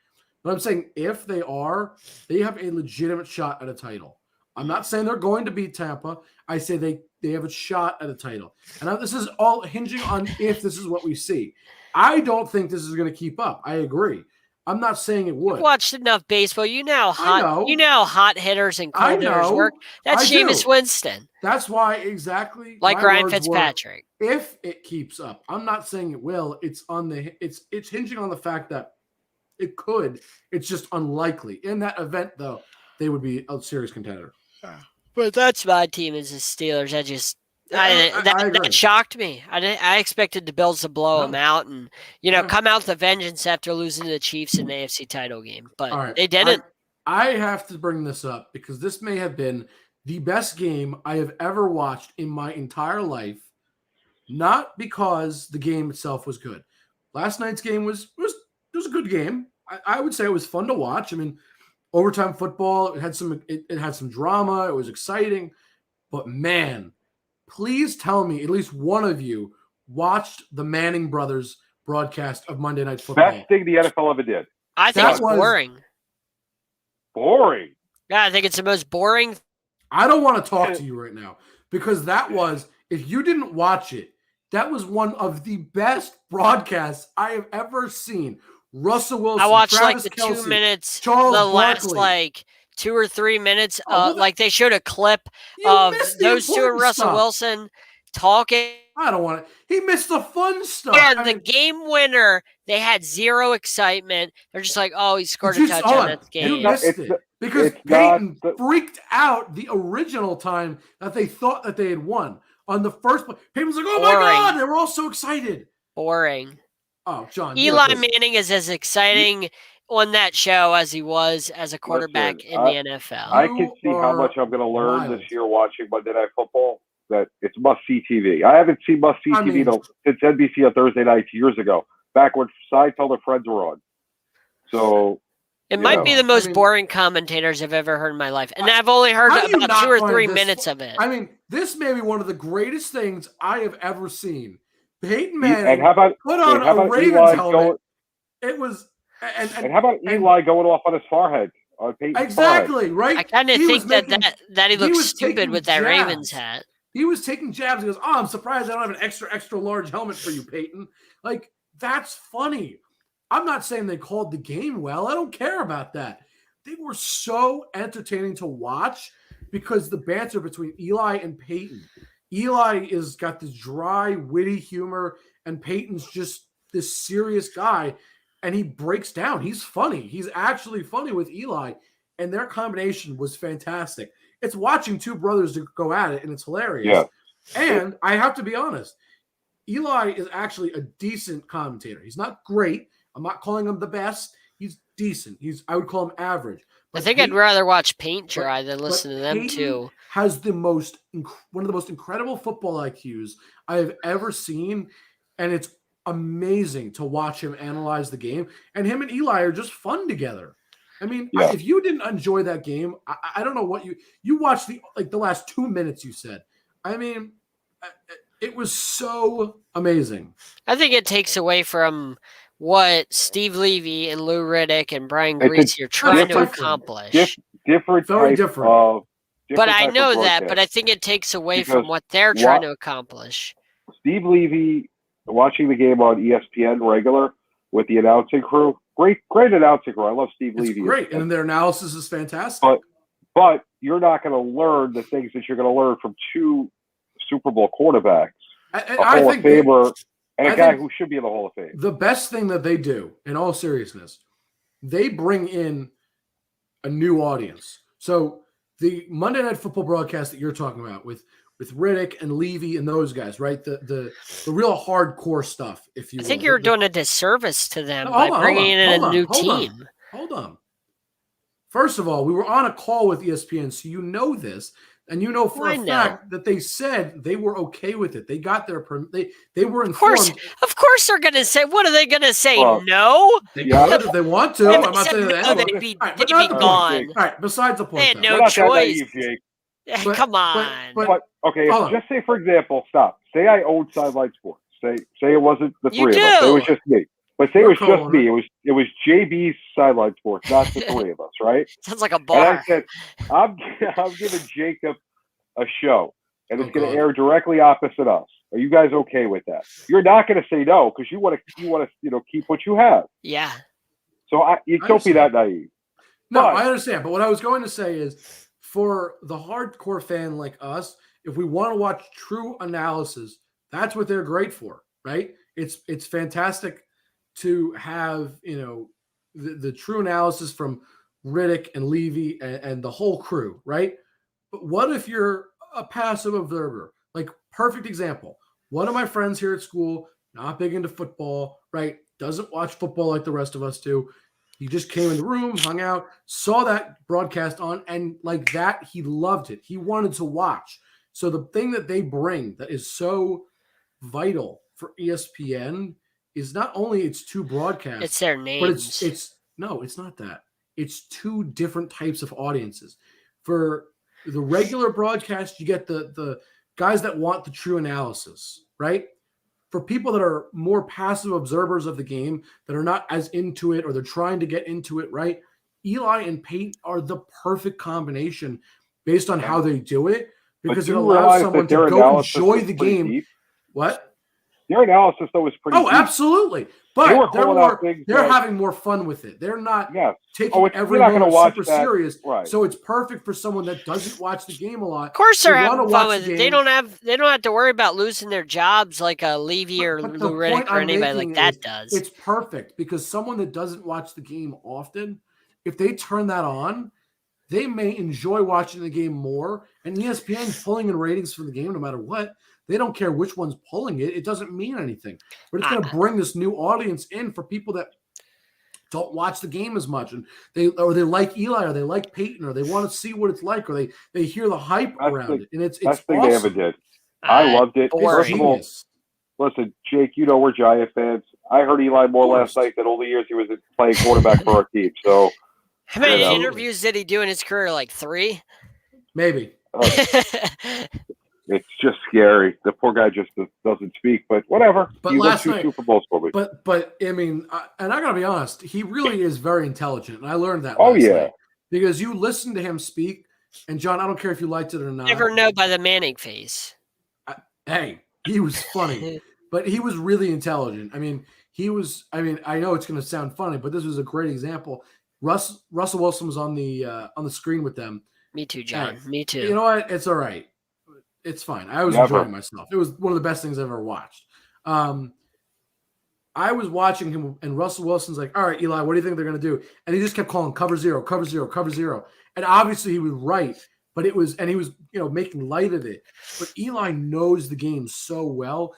But I'm saying if they are, they have a legitimate shot at a title. I'm not saying they're going to beat Tampa. I say they have a shot at a title. And this is all hinging on if this is what we see. I don't think this is going to keep up. I agree. I'm not saying it would. You've watched enough baseball. You know how hot hitters and cold hitters work. That's Jameis Winston. That's why exactly like Ryan Fitzpatrick. If it keeps up, I'm not saying it will. It's hinging on the fact that it could. It's just unlikely. In that event, though, they would be a serious contender. But that's my team is the Steelers. That shocked me. I expected the Bills to blow them out and come out with a vengeance after losing to the Chiefs in the AFC title game, but they didn't. I have to bring this up because this may have been the best game I have ever watched in my entire life. Not because the game itself was good. Last night's game was a good game. I would say it was fun to watch. I mean, overtime football, it had some drama. It was exciting. But man, please tell me at least one of you watched the Manning brothers broadcast of Monday Night Football. Best thing the NFL ever did. I think it's boring. Boring. Yeah, I think it's the most boring. I don't want to talk to you right now because that was, if you didn't watch it, that was one of the best broadcasts I have ever seen. Russell Wilson, I watched Travis the Kelce, 2 minutes, Charles the last Barkley. 2 or 3 minutes. They showed a clip of those two and Russell Wilson talking. I don't want it. He missed the fun stuff. Yeah, the game winner, they had zero excitement. They're just like, oh, he scored a touchdown at the game. You missed it. Because Peyton freaked out the original time that they thought that they had won. On the first play, Peyton was like, oh, my God. They were all so excited. Boring. Oh, John. Eli Manning is as exciting on that show as he was as a quarterback in the NFL. I can see how much I'm going to learn this year watching Monday Night Football. That it's must-see TV. I haven't seen must-see TV since NBC on Thursday nights years ago, back when Seinfeld and Friends were on. So it might be the most boring commentators I've ever heard in my life, and I've only heard about 2 or 3 minutes of it. I mean, this may be one of the greatest things I have ever seen. Peyton Manning and how about, put on a Ravens helmet. It was, and how about Eli going off on his forehead? On Peyton's exactly, forehead? right? I kind of think that he looks stupid with that Ravens hat. He was taking jabs. He goes, oh, I'm surprised I don't have an extra large helmet for you, Peyton. Like, that's funny. I'm not saying they called the game well. I don't care about that. They were so entertaining to watch because the banter between Eli and Peyton. Eli is got this dry, witty humor, and Peyton's just this serious guy, and he breaks down. He's funny. He's actually funny with Eli, and their combination was fantastic. It's watching two brothers go at it, and it's hilarious. Yeah. And I have to be honest, Eli is actually a decent commentator. He's not great. I'm not calling him the best. He's decent. I would call him average. But I think I'd rather watch paint dry than listen to them too. Has one of the most incredible football IQs I have ever seen, and it's amazing to watch him analyze the game. And him and Eli are just fun together. I mean, if you didn't enjoy that game, I don't know what you watched the last 2 minutes. You said, I mean, it was so amazing. I think it takes away from what Steve Levy and Lou Riddick and Brian Greasy are trying to accomplish. Very different. But I know that, but I think it takes away from what they're trying to accomplish. Steve Levy, watching the game on ESPN regular with the announcing crew, great announcing crew. I love Steve Levy. Great, and their analysis is fantastic. But you're not going to learn the things that you're going to learn from two Super Bowl quarterbacks, a Hall of Famer, and a guy who should be in the Hall of Fame. The best thing that they do, in all seriousness, they bring in a new audience. So the Monday Night Football broadcast that you're talking about with Riddick and Levy and those guys, right? The real hardcore stuff, if you will. I think you're doing a disservice to them by bringing in a new team. Hold on. First of all, we were on a call with ESPN, so you know this. And you know for a fact that they said they were okay with it. They got their they were informed. Of course they're going to say. What are they going to say? No. They could if they want to. I'm not saying that. They'd be gone. All right. Besides the point, they had no choice. Come on. But okay. Just say, for example, stop. Say I owned Sideline Sports. Say it wasn't the three of us. It was just me. But say it was just me. It was JB's Sideline Sports, not the three of us, right? Sounds like a bar. And I said, I'm giving Jacob a show, and it's going to air directly opposite us. Are you guys okay with that? You're not going to say no because you want to keep what you have. Yeah. So you don't be that naive. No, I understand. But what I was going to say is, for the hardcore fan like us, if we want to watch true analysis, that's what they're great for, right? It's fantastic to have, the true analysis from Riddick and Levy and the whole crew, right? But what if you're a passive observer? Like, perfect example. One of my friends here at school, not big into football, right? Doesn't watch football like the rest of us do. He just came in the room, hung out, saw that broadcast on, and like that, he loved it. He wanted to watch. So the thing that they bring that is so vital for ESPN is not only it's two broadcasts, it's their names. But it's not that. It's two different types of audiences. For the regular broadcast, you get the guys that want the true analysis, right? For people that are more passive observers of the game, that are not as into it or they're trying to get into it, right? Eli and Peyton are the perfect combination based on how they do it, because it allows someone to go enjoy the game. Deep. What? Their analysis, though, is pretty deep. Absolutely. But they're having more fun with it. They're not taking every moment super serious. Right. So it's perfect for someone that doesn't watch the game a lot. Of course they're having fun with it. They don't have to worry about losing their jobs like a Levy or Lou Riddick or anybody like that does. It's perfect because someone that doesn't watch the game often, if they turn that on, they may enjoy watching the game more. And ESPN's pulling in ratings from the game no matter what. They don't care which one's pulling it. It doesn't mean anything. But it's going to bring this new audience in for people that don't watch the game as much. And they like Eli or they like Peyton or they want to see what it's like or they hear the hype around it. And it's best thing awesome. they ever did. I loved it. First of all, listen, Jake, we're Giant fans. I heard Eli more last night than all the years he was playing quarterback for our team. So how many interviews did he do in his career? Like 3? Maybe. It's just scary. The poor guy just doesn't speak, but whatever. But he last won 2 Super Bowls for me. But I mean, and I gotta be honest, he really is very intelligent, and I learned that. Last night because you listen to him speak, and John, I don't care if you liked it or not. Never know by the Manning face. He was funny, but he was really intelligent. I mean, I know it's going to sound funny, but this was a great example. Russell Wilson was on the screen with them. Me too, John. Me too. You know what? It's all right. It's fine. I was enjoying myself. It was one of the best things I've ever watched. I was watching him, and Russell Wilson's like, all right, Eli, what do you think they're going to do? And he just kept calling cover zero, cover zero, cover zero. And obviously he was right, but he was making light of it. But Eli knows the game so well.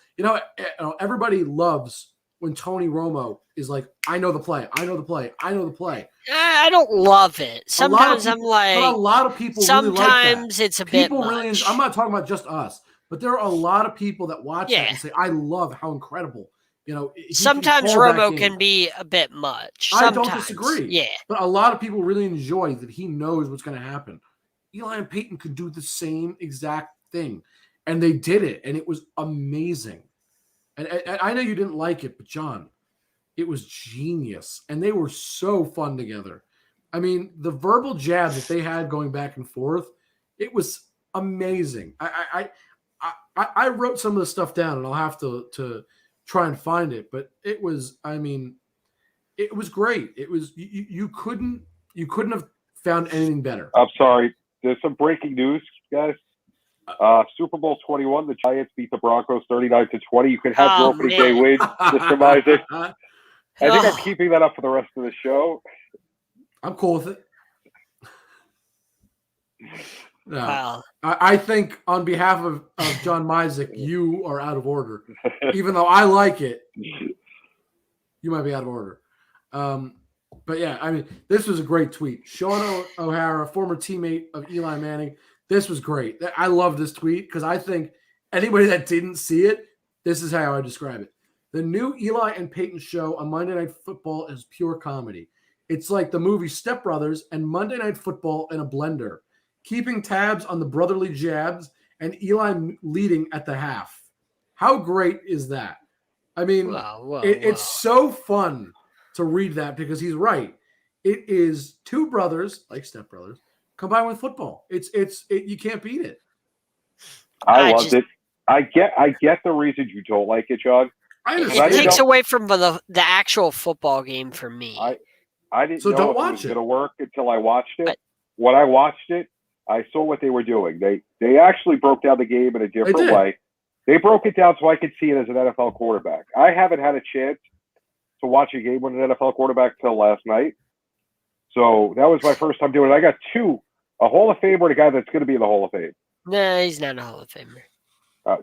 Everybody loves when Tony Romo is like, I know the play. I know the play. I know the play. I don't love it. Sometimes I'm like, but a lot of people sometimes really like that. It's a bit much. Really, I'm not talking about just us, but there are a lot of people that watch that and say, I love how incredible. Sometimes Romo can be a bit much. Sometimes. I don't disagree. Yeah. But a lot of people really enjoy that he knows what's going to happen. Eli and Peyton could do the same exact thing. And they did it. And it was amazing. And I know you didn't like it, but John, it was genius. And they were so fun together. I mean, the verbal jabs that they had going back and forth, it was amazing. I wrote some of the stuff down, and I'll have to try and find it. But it was, it was great. It was you couldn't have found anything better. I'm sorry. There's some breaking news, guys. Super Bowl 21, the Giants beat the Broncos 39-20. You can have your opening day win, Mr. Isaac. I think I'm keeping that up for the rest of the show. I'm cool with it. No, wow. I think on behalf of John Mizek, you are out of order. Even though I like it, you might be out of order. But yeah, this was a great tweet. Sean O'Hara, former teammate of Eli Manning. This was great. I love this tweet because I think anybody that didn't see it, this is how I describe it. The new Eli and Peyton show on Monday Night Football is pure comedy. It's like the movie Step Brothers and Monday Night Football in a blender, keeping tabs on the brotherly jabs and Eli leading at the half. How great is that? It's so fun to read that because he's right. It is two brothers, like Step Brothers, combined with football. You can't beat it. I loved it. I get the reasons you don't like it, John. It takes away from the actual football game for me. I didn't know if it was going to work until I watched it. When I watched it, I saw what they were doing. They actually broke down the game in a different way. They broke it down so I could see it as an NFL quarterback. I haven't had a chance to watch a game with an NFL quarterback till last night. So that was my first time doing it. I got two, a Hall of Famer and a guy that's going to be in the Hall of Fame. No, he's not a Hall of Famer.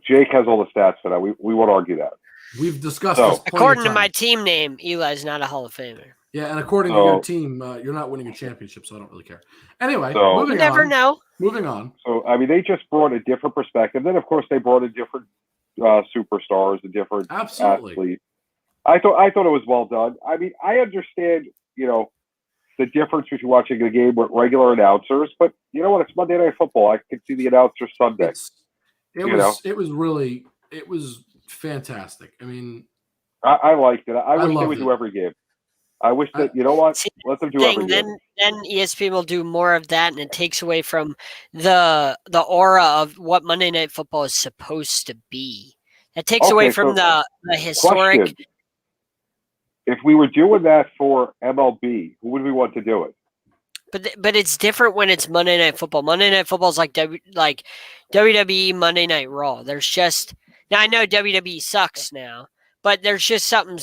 Jake has all the stats for that. We won't argue that. We've discussed this. According to my team name, Eli's not a Hall of Famer. Yeah, and according to your team, you're not winning a championship, so I don't really care. Anyway, moving on. You never know. Moving on. So, I mean, they just brought a different perspective. Then, of course, they brought in different superstars and different athletes. I thought it was well done. I mean, I understand, the difference between watching the game with regular announcers, but you know what? It's Monday Night Football. I can see the announcer Sunday. It was fantastic. I mean, I liked it. I wish they would do every game. I wish that, you know what? Let them do every game. Then ESPN will do more of that, and it takes away from the aura of what Monday Night Football is supposed to be. It takes away from the historic. Question. If we were doing that for MLB, who would we want to do it? But it's different when it's Monday Night Football. Monday Night Football is like WWE Monday Night Raw. There's just now I know WWE sucks now, but there's just something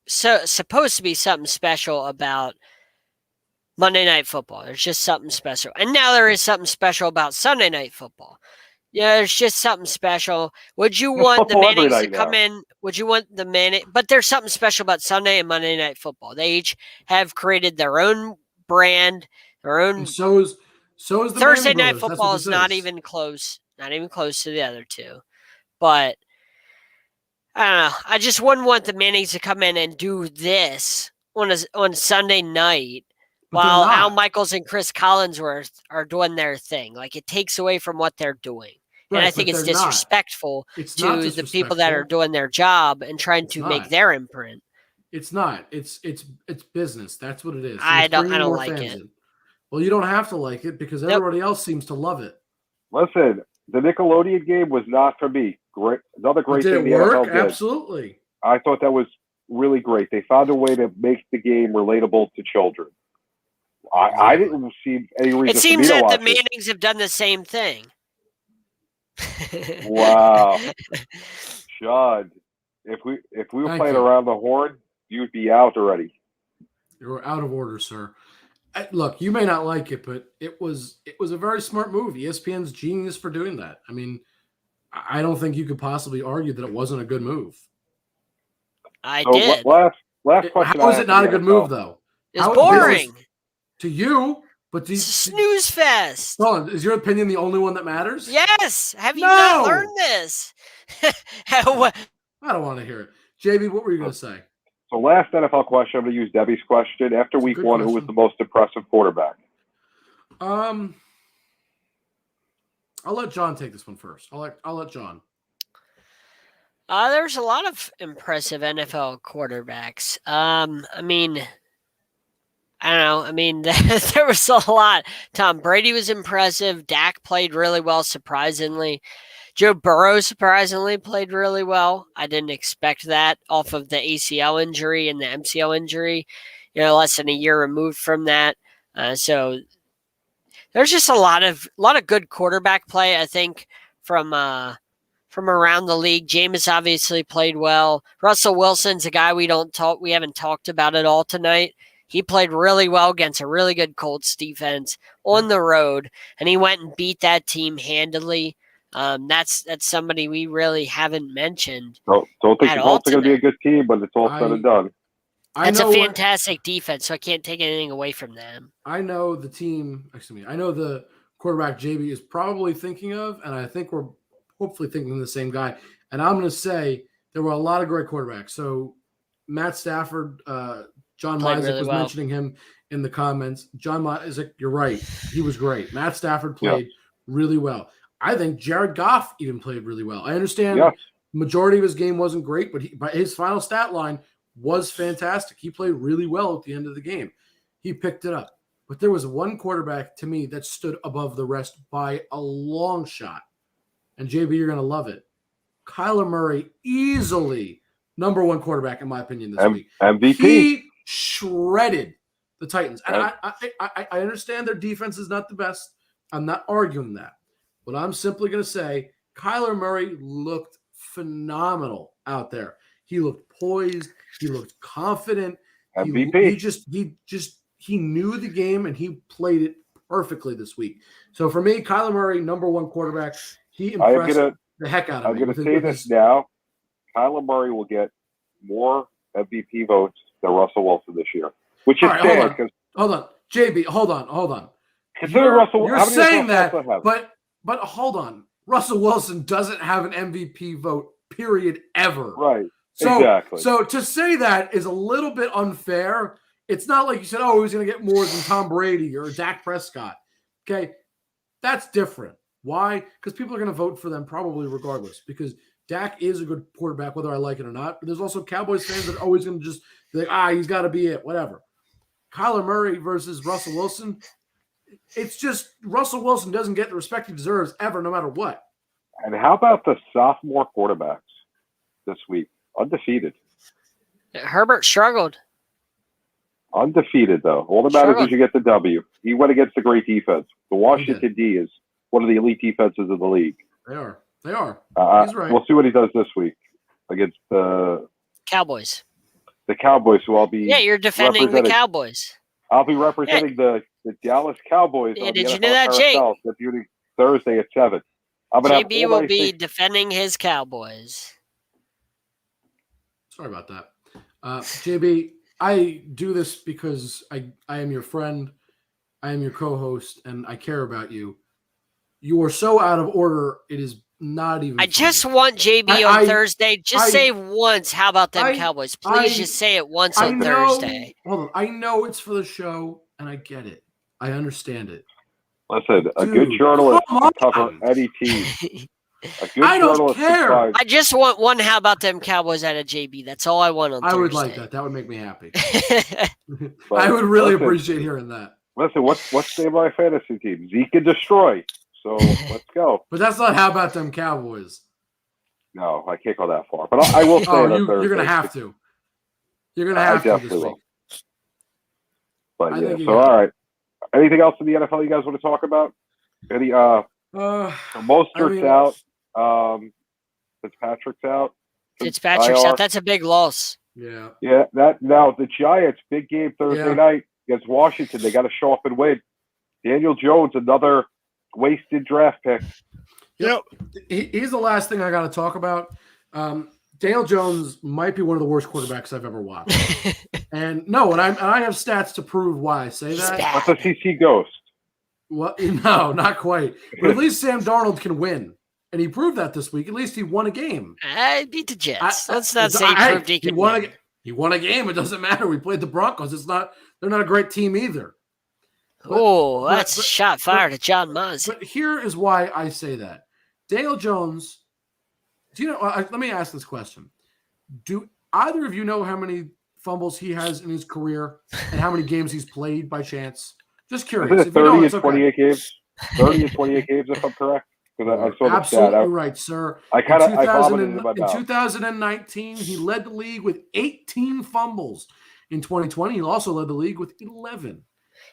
supposed to be something special about Monday Night Football. There's just something special, and now there is something special about Sunday Night Football. Yeah, there's just something special. Would you want the Mannings to come in? Would you want the Manning? But there's something special about Sunday and Monday Night Football. They each have created their own brand, their own. And so is the Thursday Night Football is not even close. Not even close to the other two. But I don't know. I just wouldn't want the Mannings to come in and do this on Sunday night. While Al Michaels and Chris Collinsworth are doing their thing. Like, it takes away from what they're doing. Right, and I think it's disrespectful to the people that are doing their job and trying to make their imprint. It's not. It's business. That's what it is. I don't like it. Well, you don't have to like it because everybody else seems to love it. Listen, the Nickelodeon game was not for me. Great, another great thing the NFL did. Absolutely. I thought that was really great. They found a way to make the game relatable to children. I didn't see any reason. It seems that the Mannings have done the same thing. Wow, Sean, if we were playing around the horn, you'd be out already. You're out of order, sir. Look, you may not like it, but it was a very smart move. ESPN's genius for doing that. I mean, I don't think you could possibly argue that it wasn't a good move. I did. Last question. How is it not a good move, though? It's boring. To you, but snooze fest. Hold on, is your opinion the only one that matters? Yes. Have you not learned this? I don't want to hear it. JB, what were you going to say? So last NFL question, I'm going to use Debbie's question. After week one, who was the most impressive quarterback? I'll let John take this one first. I'll let John. There's a lot of impressive NFL quarterbacks. I mean, I don't know. I mean, there was a lot. Tom Brady was impressive. Dak played really well, surprisingly. Joe Burrow surprisingly played really well. I didn't expect that off of the ACL injury and the MCL injury. Less than a year removed from that. So there's just a lot of good quarterback play. I think from around the league. Jameis obviously played well. Russell Wilson's a guy we haven't talked about at all tonight. He played really well against a really good Colts defense on the road, and he went and beat that team handily. That's somebody we really haven't mentioned. Don't think the Colts are going to be a good team, but it's all said and done. It's a fantastic defense, so I can't take anything away from them. I know the team. I know the quarterback JB is probably thinking of, and I think we're hopefully thinking of the same guy. And I'm going to say there were a lot of great quarterbacks. So Matt Stafford. John Myzik was mentioning him in the comments. John Myzik, you're right. He was great. Matt Stafford played really well. I think Jared Goff even played really well. I understand the majority of his game wasn't great, but his final stat line was fantastic. He played really well at the end of the game. He picked it up. But there was one quarterback to me that stood above the rest by a long shot. And JB, you're going to love it. Kyler Murray, easily number one quarterback in my opinion this week. MVP. He shredded the Titans. And I understand their defense is not the best. I'm not arguing that. But I'm simply going to say Kyler Murray looked phenomenal out there. He looked poised. He looked confident. MVP. He knew the game and he played it perfectly this week. So for me, Kyler Murray, number one quarterback. He impressed the heck out of me. I'm going to say this now. Kyler Murray will get more MVP votes than Russell Wilson this year, which is right, sad. Hold on. JB, hold on. You're saying that, but hold on. Russell Wilson doesn't have an MVP vote, period, ever. Right. So, exactly. So to say that is a little bit unfair. It's not like you said, oh, he's going to get more than Tom Brady or Dak Prescott. Okay, that's different. Why? Because people are going to vote for them probably regardless, because Dak is a good quarterback, whether I like it or not. But there's also Cowboys fans that are always going to just be like, he's got to be it, whatever. Kyler Murray versus Russell Wilson, it's just Russell Wilson doesn't get the respect he deserves ever, no matter what. And how about the sophomore quarterbacks this week? Undefeated. Herbert struggled. Undefeated, though. All that matters is you get the W. He went against a great defense. The Washington D is one of the elite defenses of the league. They are. He's right. We'll see what he does this week against the Cowboys. The Cowboys, who I'll be you're defending the Cowboys. I'll be representing the Dallas Cowboys. Yeah, did you know that, Jake? Thursday at 7. JB will be defending his Cowboys. Sorry about that. JB, I do this because I am your friend, I am your co-host, and I care about you. You are so out of order, it is not even I just want JB on Thursday. Just say once, how about them Cowboys? Please just say it once on Thursday. Hold on. I know it's for the show, and I get it. I understand it. Listen, a good journalist can cover any team. I don't care. I just want one how about them Cowboys out of JB. That's all I want on Thursday. I would like that. That would make me happy. I would really appreciate hearing that. Listen, what's the name of my fantasy team? Zeke and Destroy. So let's go. But that's not how about them Cowboys. No, I can't go that far. But I will say you're going to have to. You're going to have to this week. Will. But yeah, so all right. Anything else in the NFL you guys want to talk about? Any Mostert's out. Fitzpatrick's out. Fitzpatrick's out. That's a big loss. Yeah. Yeah. Now the Giants, big game Thursday night against Washington. They got to show up and win. Daniel Jones, another wasted draft pick. Yep. Here's the last thing I got to talk about. Daniel Jones might be one of the worst quarterbacks I've ever watched. and I have stats to prove why I say that. What's a CC Ghost? What? No, not quite. But at least Sam Darnold can win. And he proved that this week. At least he won a game. I beat the Jets. Let's not say he won. He won a game. It doesn't matter. We played the Broncos. They're not a great team either. That's a shot fired at John Maz. But here is why I say that. Daniel Jones, let me ask this question. Do either of you know how many fumbles he has in his career and how many games he's played by chance? Just curious. Is it 30 and 28 games? 30 and 28 games, if I'm correct? Because I saw the absolutely right, sir. I vomited in my mouth. In 2019, he led the league with 18 fumbles. In 2020, he also led the league with 11.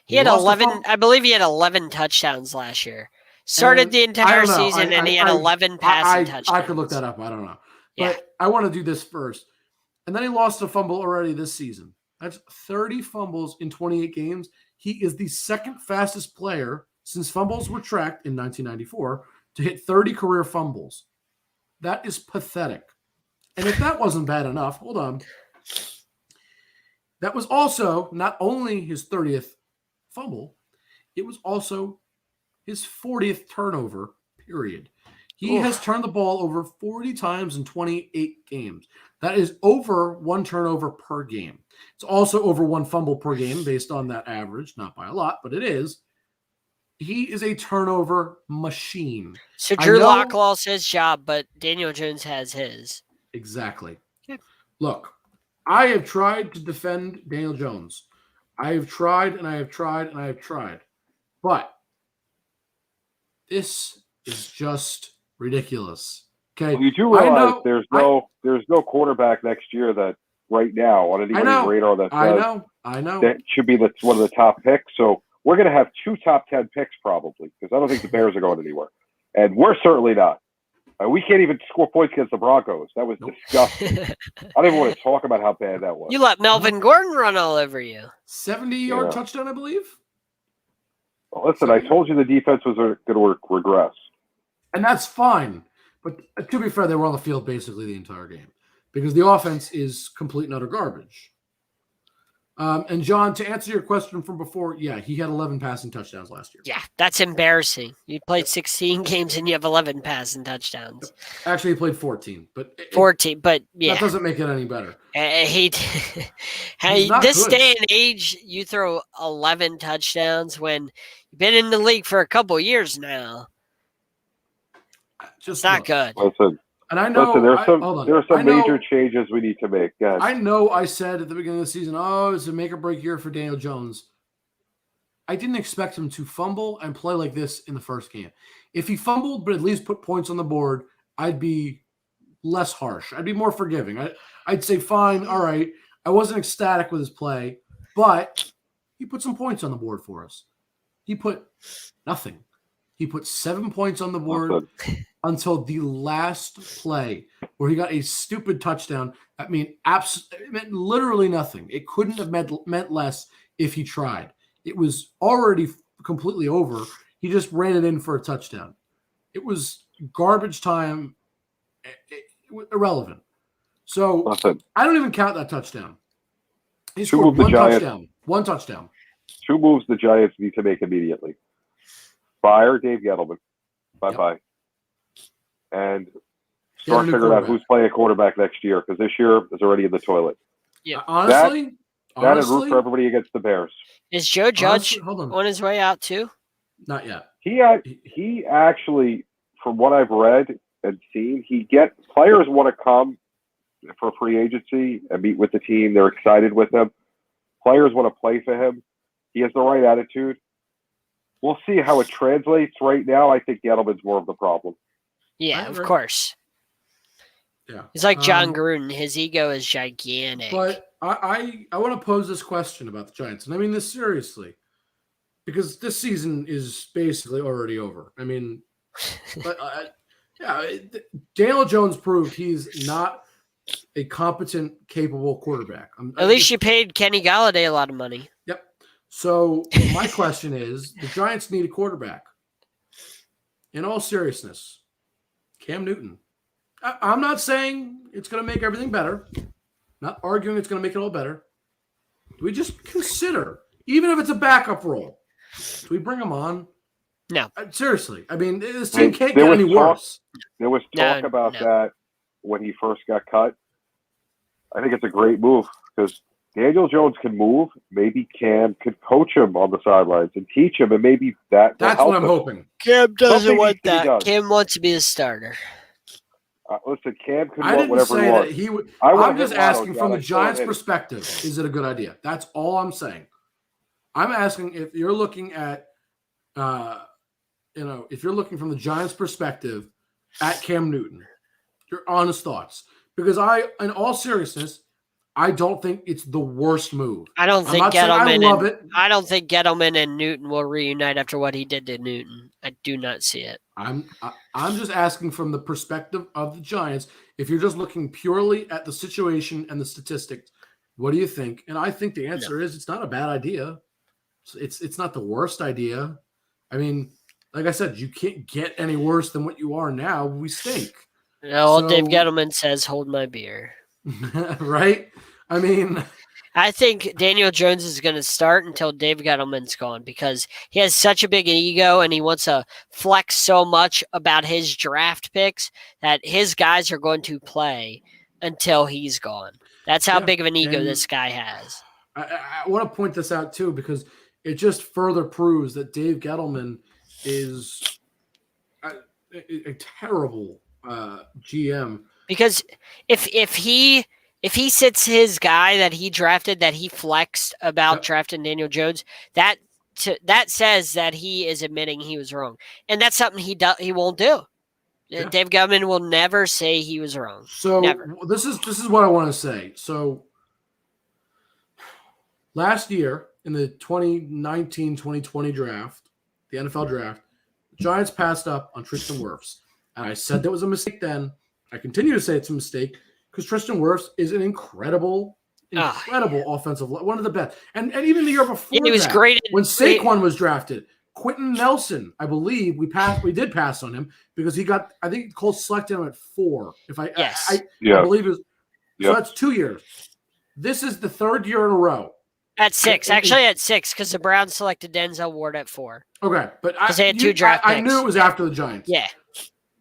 He had 11. I believe he had 11 touchdowns last year. Started the entire season, and he had 11 passing touchdowns. I could look that up. I don't know. But I want to do this first. And then he lost a fumble already this season. That's 30 fumbles in 28 games. He is the second fastest player since fumbles were tracked in 1994 to hit 30 career fumbles. That is pathetic. And if that wasn't bad enough, hold on. That was also not only his 30th fumble, it was also his 40th turnover, period. He has turned the ball over 40 times in 28 games. That is over one turnover per game. It's also over one fumble per game based on that average. Not by a lot, but it is. He is a turnover machine. So Drew Lock lost his job, but Daniel Jones has his. Exactly. Yeah. Look, I have tried to defend Daniel Jones. I have tried and I have tried and I have tried. But this is just ridiculous. Okay. Well, you do realize there's no quarterback next year that right now on anybody's radar that I know that should be one of the top picks. So we're going to have 2 top 10 picks probably because I don't think the Bears are going anywhere, and we're certainly not. We can't even score points against the Broncos. That was disgusting. I don't even want to talk about how bad that was. You let Melvin Gordon run all over you. 70-yard touchdown, I believe. Well, listen, I told you the defense was going to regress. And that's fine. But to be fair, they were on the field basically the entire game because the offense is complete and utter garbage. And John, to answer your question from before, yeah, he had 11 passing touchdowns last year. Yeah, that's embarrassing. You played 16 games and you have 11 passing touchdowns. Actually, he played 14, but 14, but yeah, that doesn't make it any better. This day and age, you throw 11 touchdowns when you've been in the league for a couple years now. Just not good. Listen, and I know there are some major changes we need to make. Yes. I know I said at the beginning of the season, it's a make or break year for Daniel Jones. I didn't expect him to fumble and play like this in the first game. If he fumbled but at least put points on the board, I'd be less harsh. I'd be more forgiving. I'd say, fine, all right. I wasn't ecstatic with his play, but he put some points on the board for us. He put nothing. He put 7 points on the board until the last play where he got a stupid touchdown. It meant literally nothing. It couldn't have meant less if he tried. It was already completely over. He just ran it in for a touchdown. It was garbage time, irrelevant. So I don't even count that touchdown. He scored one touchdown. 2 moves the Giants need to make immediately. Fire Dave Gettleman. Bye-bye. And start figuring out who's playing quarterback next year, because this year is already in the toilet. Yeah. Honestly, that and root for everybody against the Bears. Is Joe Judge on his way out too? Not yet. He actually, from what I've read and seen, players want to come for free agency and meet with the team. They're excited with him. Players want to play for him. He has the right attitude. We'll see how it translates. Right now, I think Gettleman's more of the problem. Yeah, of course. Yeah, he's like John Gruden. His ego is gigantic. But I want to pose this question about the Giants, and I mean this seriously, because this season is basically already over. I mean, Daniel Jones proved he's not a competent, capable quarterback. At least you paid Kenny Galladay a lot of money. Yep. So my question is, the Giants need a quarterback. In all seriousness, Cam Newton. I'm not saying it's going to make everything better. Not arguing it's going to make it all better. Do we just consider, even if it's a backup role, do we bring him on? No. Seriously. I mean, this team can't get any worse. There was talk about that when he first got cut. I think it's a great move because Daniel Jones can move. Maybe Cam could coach him on the sidelines and teach him, and maybe that's what I'm hoping. Cam doesn't want that. Cam wants to be a starter. Listen, Cam could want whatever he wants. I'm just asking from the Giants' perspective, is it a good idea? That's all I'm saying. I'm asking if you're looking at, if you're looking from the Giants' perspective at Cam Newton, your honest thoughts. Because in all seriousness, I don't think it's the worst move. I don't think Gettleman and Newton will reunite after what he did to Newton. I do not see it. I'm just asking from the perspective of the Giants. If you're just looking purely at the situation and the statistics, what do you think? And I think the answer is it's not a bad idea. It's not the worst idea. I mean, like I said, you can't get any worse than what you are now. We stink. No, Dave Gettleman says, "Hold my beer." Right? I mean, I think Daniel Jones is going to start until Dave Gettleman's gone because he has such a big ego and he wants to flex so much about his draft picks that his guys are going to play until he's gone. That's how big of an ego this guy has. I want to point this out too because it just further proves that Dave Gettleman is a terrible GM. Because if he sits his guy that he drafted, that he flexed about drafting Daniel Jones, that says that he is admitting he was wrong, and that's something he won't do. Yeah. Dave Gettleman will never say he was wrong. So never. This is what I want to say. So last year in the 2019-2020 draft, the NFL draft, the Giants passed up on Tristan Wirfs, and I said that was a mistake then. I continue to say it's a mistake because Tristan Wirfs is an incredible offensive, one of the best. And even the year before he was great when Saquon was drafted. Quentin Nelson, I believe we did pass on him because he got, I think Cole selected him at 4. I believe it was. So that's 2 years. This is the third year in a row At 6. Actually, at 6, because the Browns selected Denzel Ward at 4. Okay, but they had 2 draft picks. I knew it was after the Giants. Yeah.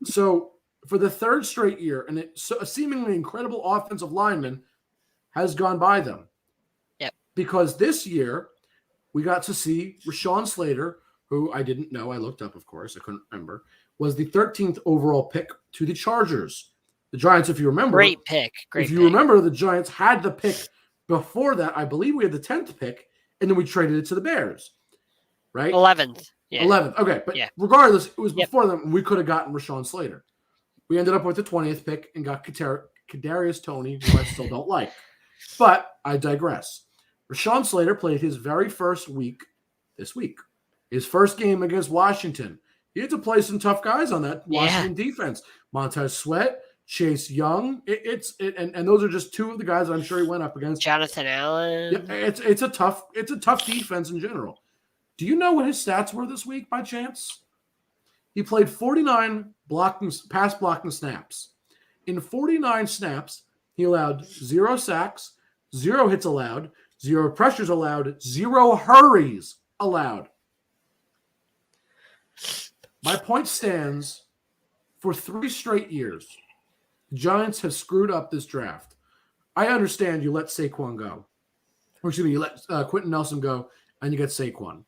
So for the third straight year, and a seemingly incredible offensive lineman has gone by them. Yep. Because this year we got to see Rashawn Slater, who I didn't know. I looked up, of course. I couldn't remember. Was the 13th overall pick to the Chargers. The Giants, if you remember. Great pick. Remember, the Giants had the pick before that. I believe we had the 10th pick, and then we traded it to the Bears. Right? 11th. Yeah. 11th. Okay, but regardless, it was before them. We could have gotten Rashawn Slater. We ended up with the 20th pick and got Kadarius Toney, who I still don't like. But I digress. Rashawn Slater played his very first week this week. His first game against Washington. He had to play some tough guys on that Washington defense. Montez Sweat, Chase Young. And those are just 2 of the guys I'm sure he went up against. Jonathan Allen. Yeah, it's a tough defense in general. Do you know what his stats were this week by chance? He played 49 pass blocking snaps. In 49 snaps, he allowed 0 sacks, 0 hits allowed, 0 pressures allowed, 0 hurries allowed. My point stands for 3 straight years. The Giants have screwed up this draft. I understand you let Saquon go. Or excuse me, you let Quentin Nelson go and you get Saquon.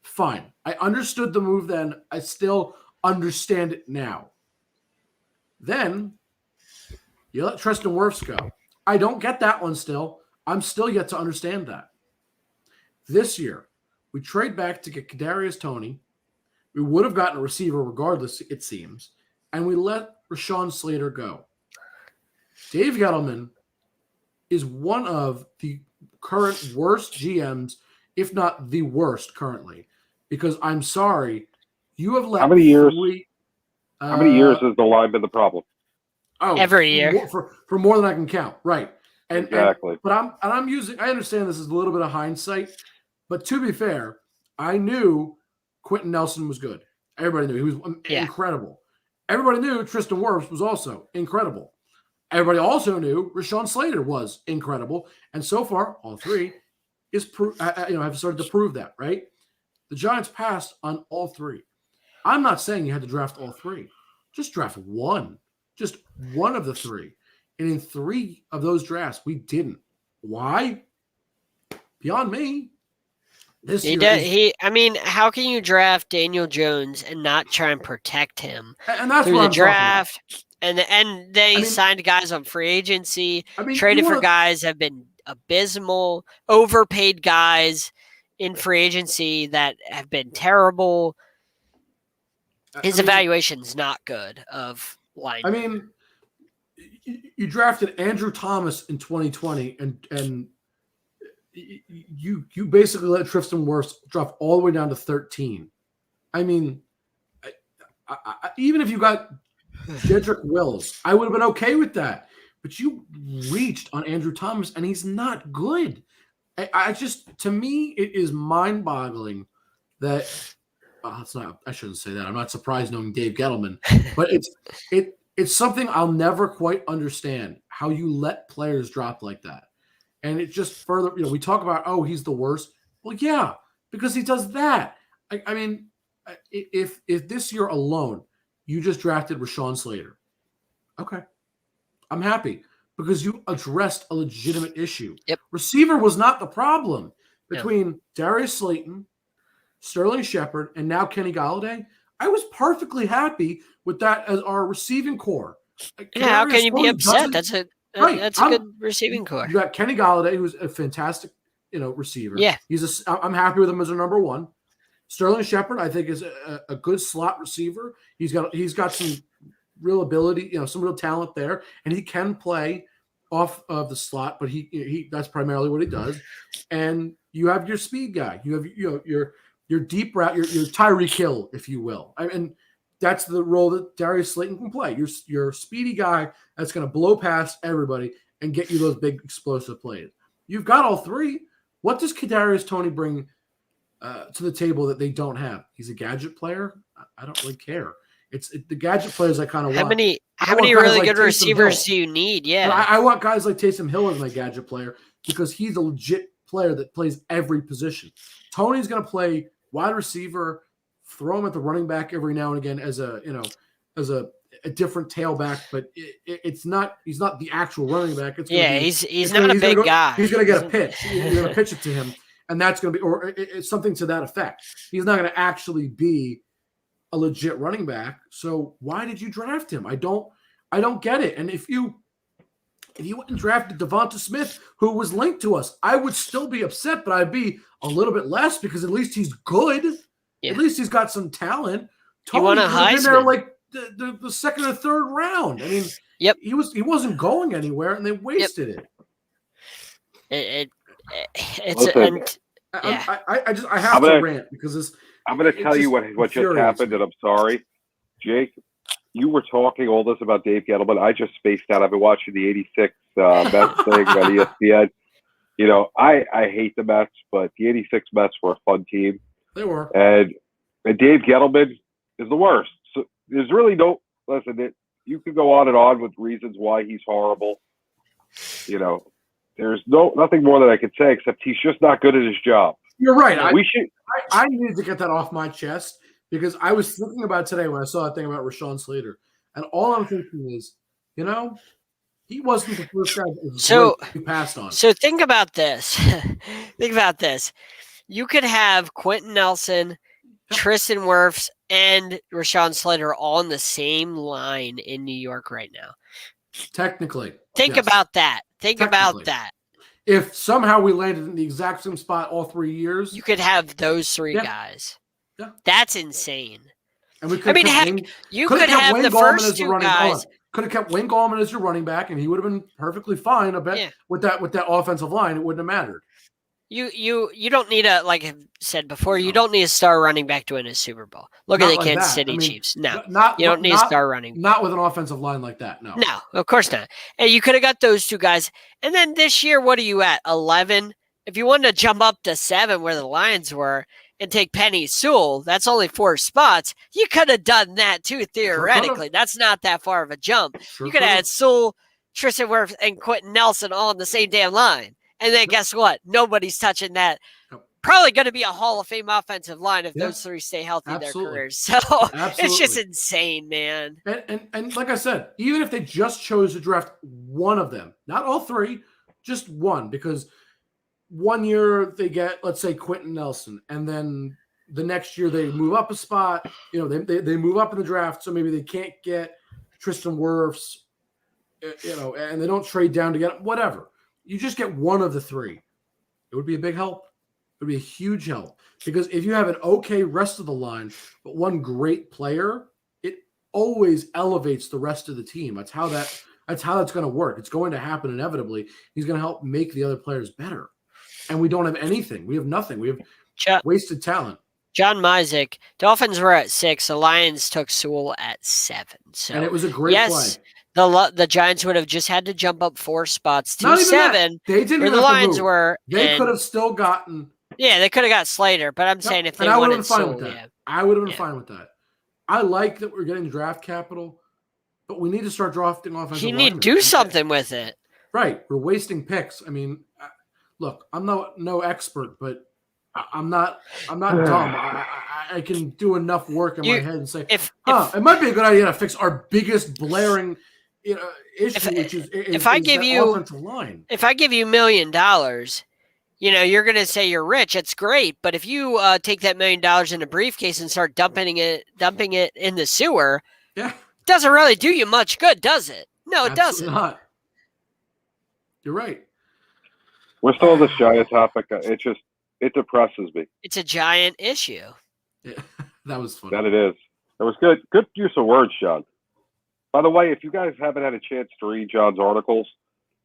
Fine. I understood the move then. I still understand it now. Then you let Tristan Wirfs go. I don't get that one still. I'm still yet to understand that. This year, we trade back to get Kadarius Toney. We would have gotten a receiver regardless, it seems. And we let Rashawn Slater go. Dave Gettleman is one of the current worst GMs, if not the worst currently. Because I'm sorry, you have let How many years has the line been the problem? Oh, every year for more than I can count, right? And, exactly. I understand this is a little bit of hindsight, but to be fair, I knew Quentin Nelson was good. Everybody knew he was incredible. Everybody knew Tristan Wirfs was also incredible. Everybody also knew Rashawn Slater was incredible, and so far, all 3 have started to prove that, right? The Giants passed on all 3. I'm not saying you had to draft all 3. Just draft one. Just one of the 3. And in 3 of those drafts, we didn't. Why? Beyond me. How can you draft Daniel Jones and not try and protect him and that's through what the I'm draft? And they signed guys on free agency, traded for guys that have been abysmal, overpaid guys in free agency that have been terrible. His evaluation's not good of line. You drafted Andrew Thomas in 2020, and you basically let Tristan Wirfs drop all the way down to 13. Even if you got Jedrick Wills, I would have been okay with that. But you reached on Andrew Thomas, and he's not good. To me, it is mind-boggling that it's not. I shouldn't say that. I'm not surprised knowing Dave Gettleman, but it's something I'll never quite understand how you let players drop like that. And it just further, we talk about, he's the worst. Well, yeah, because he does that. If this year alone you just drafted Rashawn Slater, okay, I'm happy because you addressed a legitimate issue. Yep. Receiver was not the problem between Darius Slayton, Sterling Shepard, and now Kenny Golladay. I was perfectly happy with that as our receiving core. How can you be upset? That's a good receiving core. You got Kenny Golladay, who's a fantastic, receiver. Yeah, I'm happy with him as a number 1. Sterling Shepard, I think, is a good slot receiver. He's got some real ability, some real talent there, and he can play off of the slot, but he that's primarily what he does. And you have your speed guy. You have your deep route, your Tyreek Hill, if you will. That's the role that Darius Slayton can play. You're a speedy guy that's going to blow past everybody and get you those big explosive plays. You've got all 3. What does Kadarius Toney bring to the table that they don't have? He's a gadget player. I don't really care. It's the gadget players I kind of want. How many really good receivers do you need? Yeah, I want guys like Taysom Hill as my gadget player because he's a legit player that plays every position. Tony's going to play wide receiver, throw him at the running back every now and again as a different tailback, but it's not. He's not the actual running back. He's not a big guy. He's going to get a pitch. You're going to pitch it to him, and that's going to be, or it's something to that effect. He's not going to actually be a legit running back. So why did you draft him? I don't get it. And if you went and drafted Devonta Smith, who was linked to us, I would still be upset, but I'd be a little bit less because at least he's good. Yeah. At least he's got some talent. Tony would have been there like the second or third round. I mean, he wasn't going anywhere, and they wasted it. I have to rant because I'm going to tell you what just happened, and I'm sorry, Jake. You were talking all this about Dave Gettleman. I just spaced out. I've been watching the '86 Mets thing on ESPN. You know, I hate the Mets, but the '86 Mets were a fun team. They were. And Dave Gettleman is the worst. So there's really no – listen, you could go on and on with reasons why he's horrible. You know, there's nothing more that I could say except he's just not good at his job. You're right. I needed to get that off my chest because I was thinking about today when I saw a thing about Rashawn Slater. And all I'm thinking is, you know, he wasn't the first guy that he passed on. So think about this. You could have Quentin Nelson, Tristan Wirfs, and Rashawn Slater all on the same line in New York right now. Technically. Think about that. About that. If somehow we landed in the exact same spot all 3 years. You could have those three guys. Yeah. That's insane. And we could you could have the first two guys. Could have kept Wayne Gallman as your running back, and he would have been perfectly fine. I bet with that offensive line, it wouldn't have mattered. You don't need like I said before, you don't need a star running back to win a Super Bowl. Look at the Kansas City Chiefs. No, you don't need a star running back. Not with an offensive line like that. No, of course not. And you could have got those two guys. And then this year, what are you at? 11. If you wanted to jump up to 7 where the Lions were and take Penny Sewell, that's only 4 spots. You could have done that too, theoretically. That's not that far of a jump. You could have had Sewell, Tristan Wirfs, and Quentin Nelson all on the same damn line. And then guess what? Nobody's touching that. Probably going to be a Hall of Fame offensive line if those three stay healthy in their careers. So it's just insane, man. And like I said, even if they just chose to draft one of them, not all 3, just one, because one year they get, let's say, Quentin Nelson, and then the next year they move up a spot. You know, they move up in the draft, so maybe they can't get Tristan Wirfs, you know, and they don't trade down to get whatever. You just get one of the 3. It would be a big help. It would be a huge help because if you have an okay rest of the line, but one great player, it always elevates the rest of the team. That's how that's going to work. It's going to happen inevitably. He's going to help make the other players better. And we don't have anything. We have nothing. We have wasted talent. John Mizek, Dolphins were at 6. The Lions took Sewell at 7. So, and it was a great play. The Giants would have just had to jump up 4 spots to 7. They didn't. Where the Lions were. They could have still gotten. Yeah, they could have got Slater, but I'm saying if they wanted Sewell, I would have been fine with that. I like that we're getting draft capital, but we need to start drafting offensive linemen. You need to do something with it. Right, we're wasting picks. I mean, look, I'm no expert, but I'm not dumb. I can do enough work in my head and say, it might be a good idea to fix our biggest blaring issue, which is if I give you offensive line. If I give you $1 million, you know, you're going to say you're rich. It's great, but if you take that $1 million in a briefcase and start dumping it in the sewer, it doesn't really do you much good, does it? No, it doesn't. Not. You're right. We're still on this giant topic. It depresses me. It's a giant issue. Yeah, that was funny. That it is. That was good. Good use of words, John. By the way, if you guys haven't had a chance to read John's articles,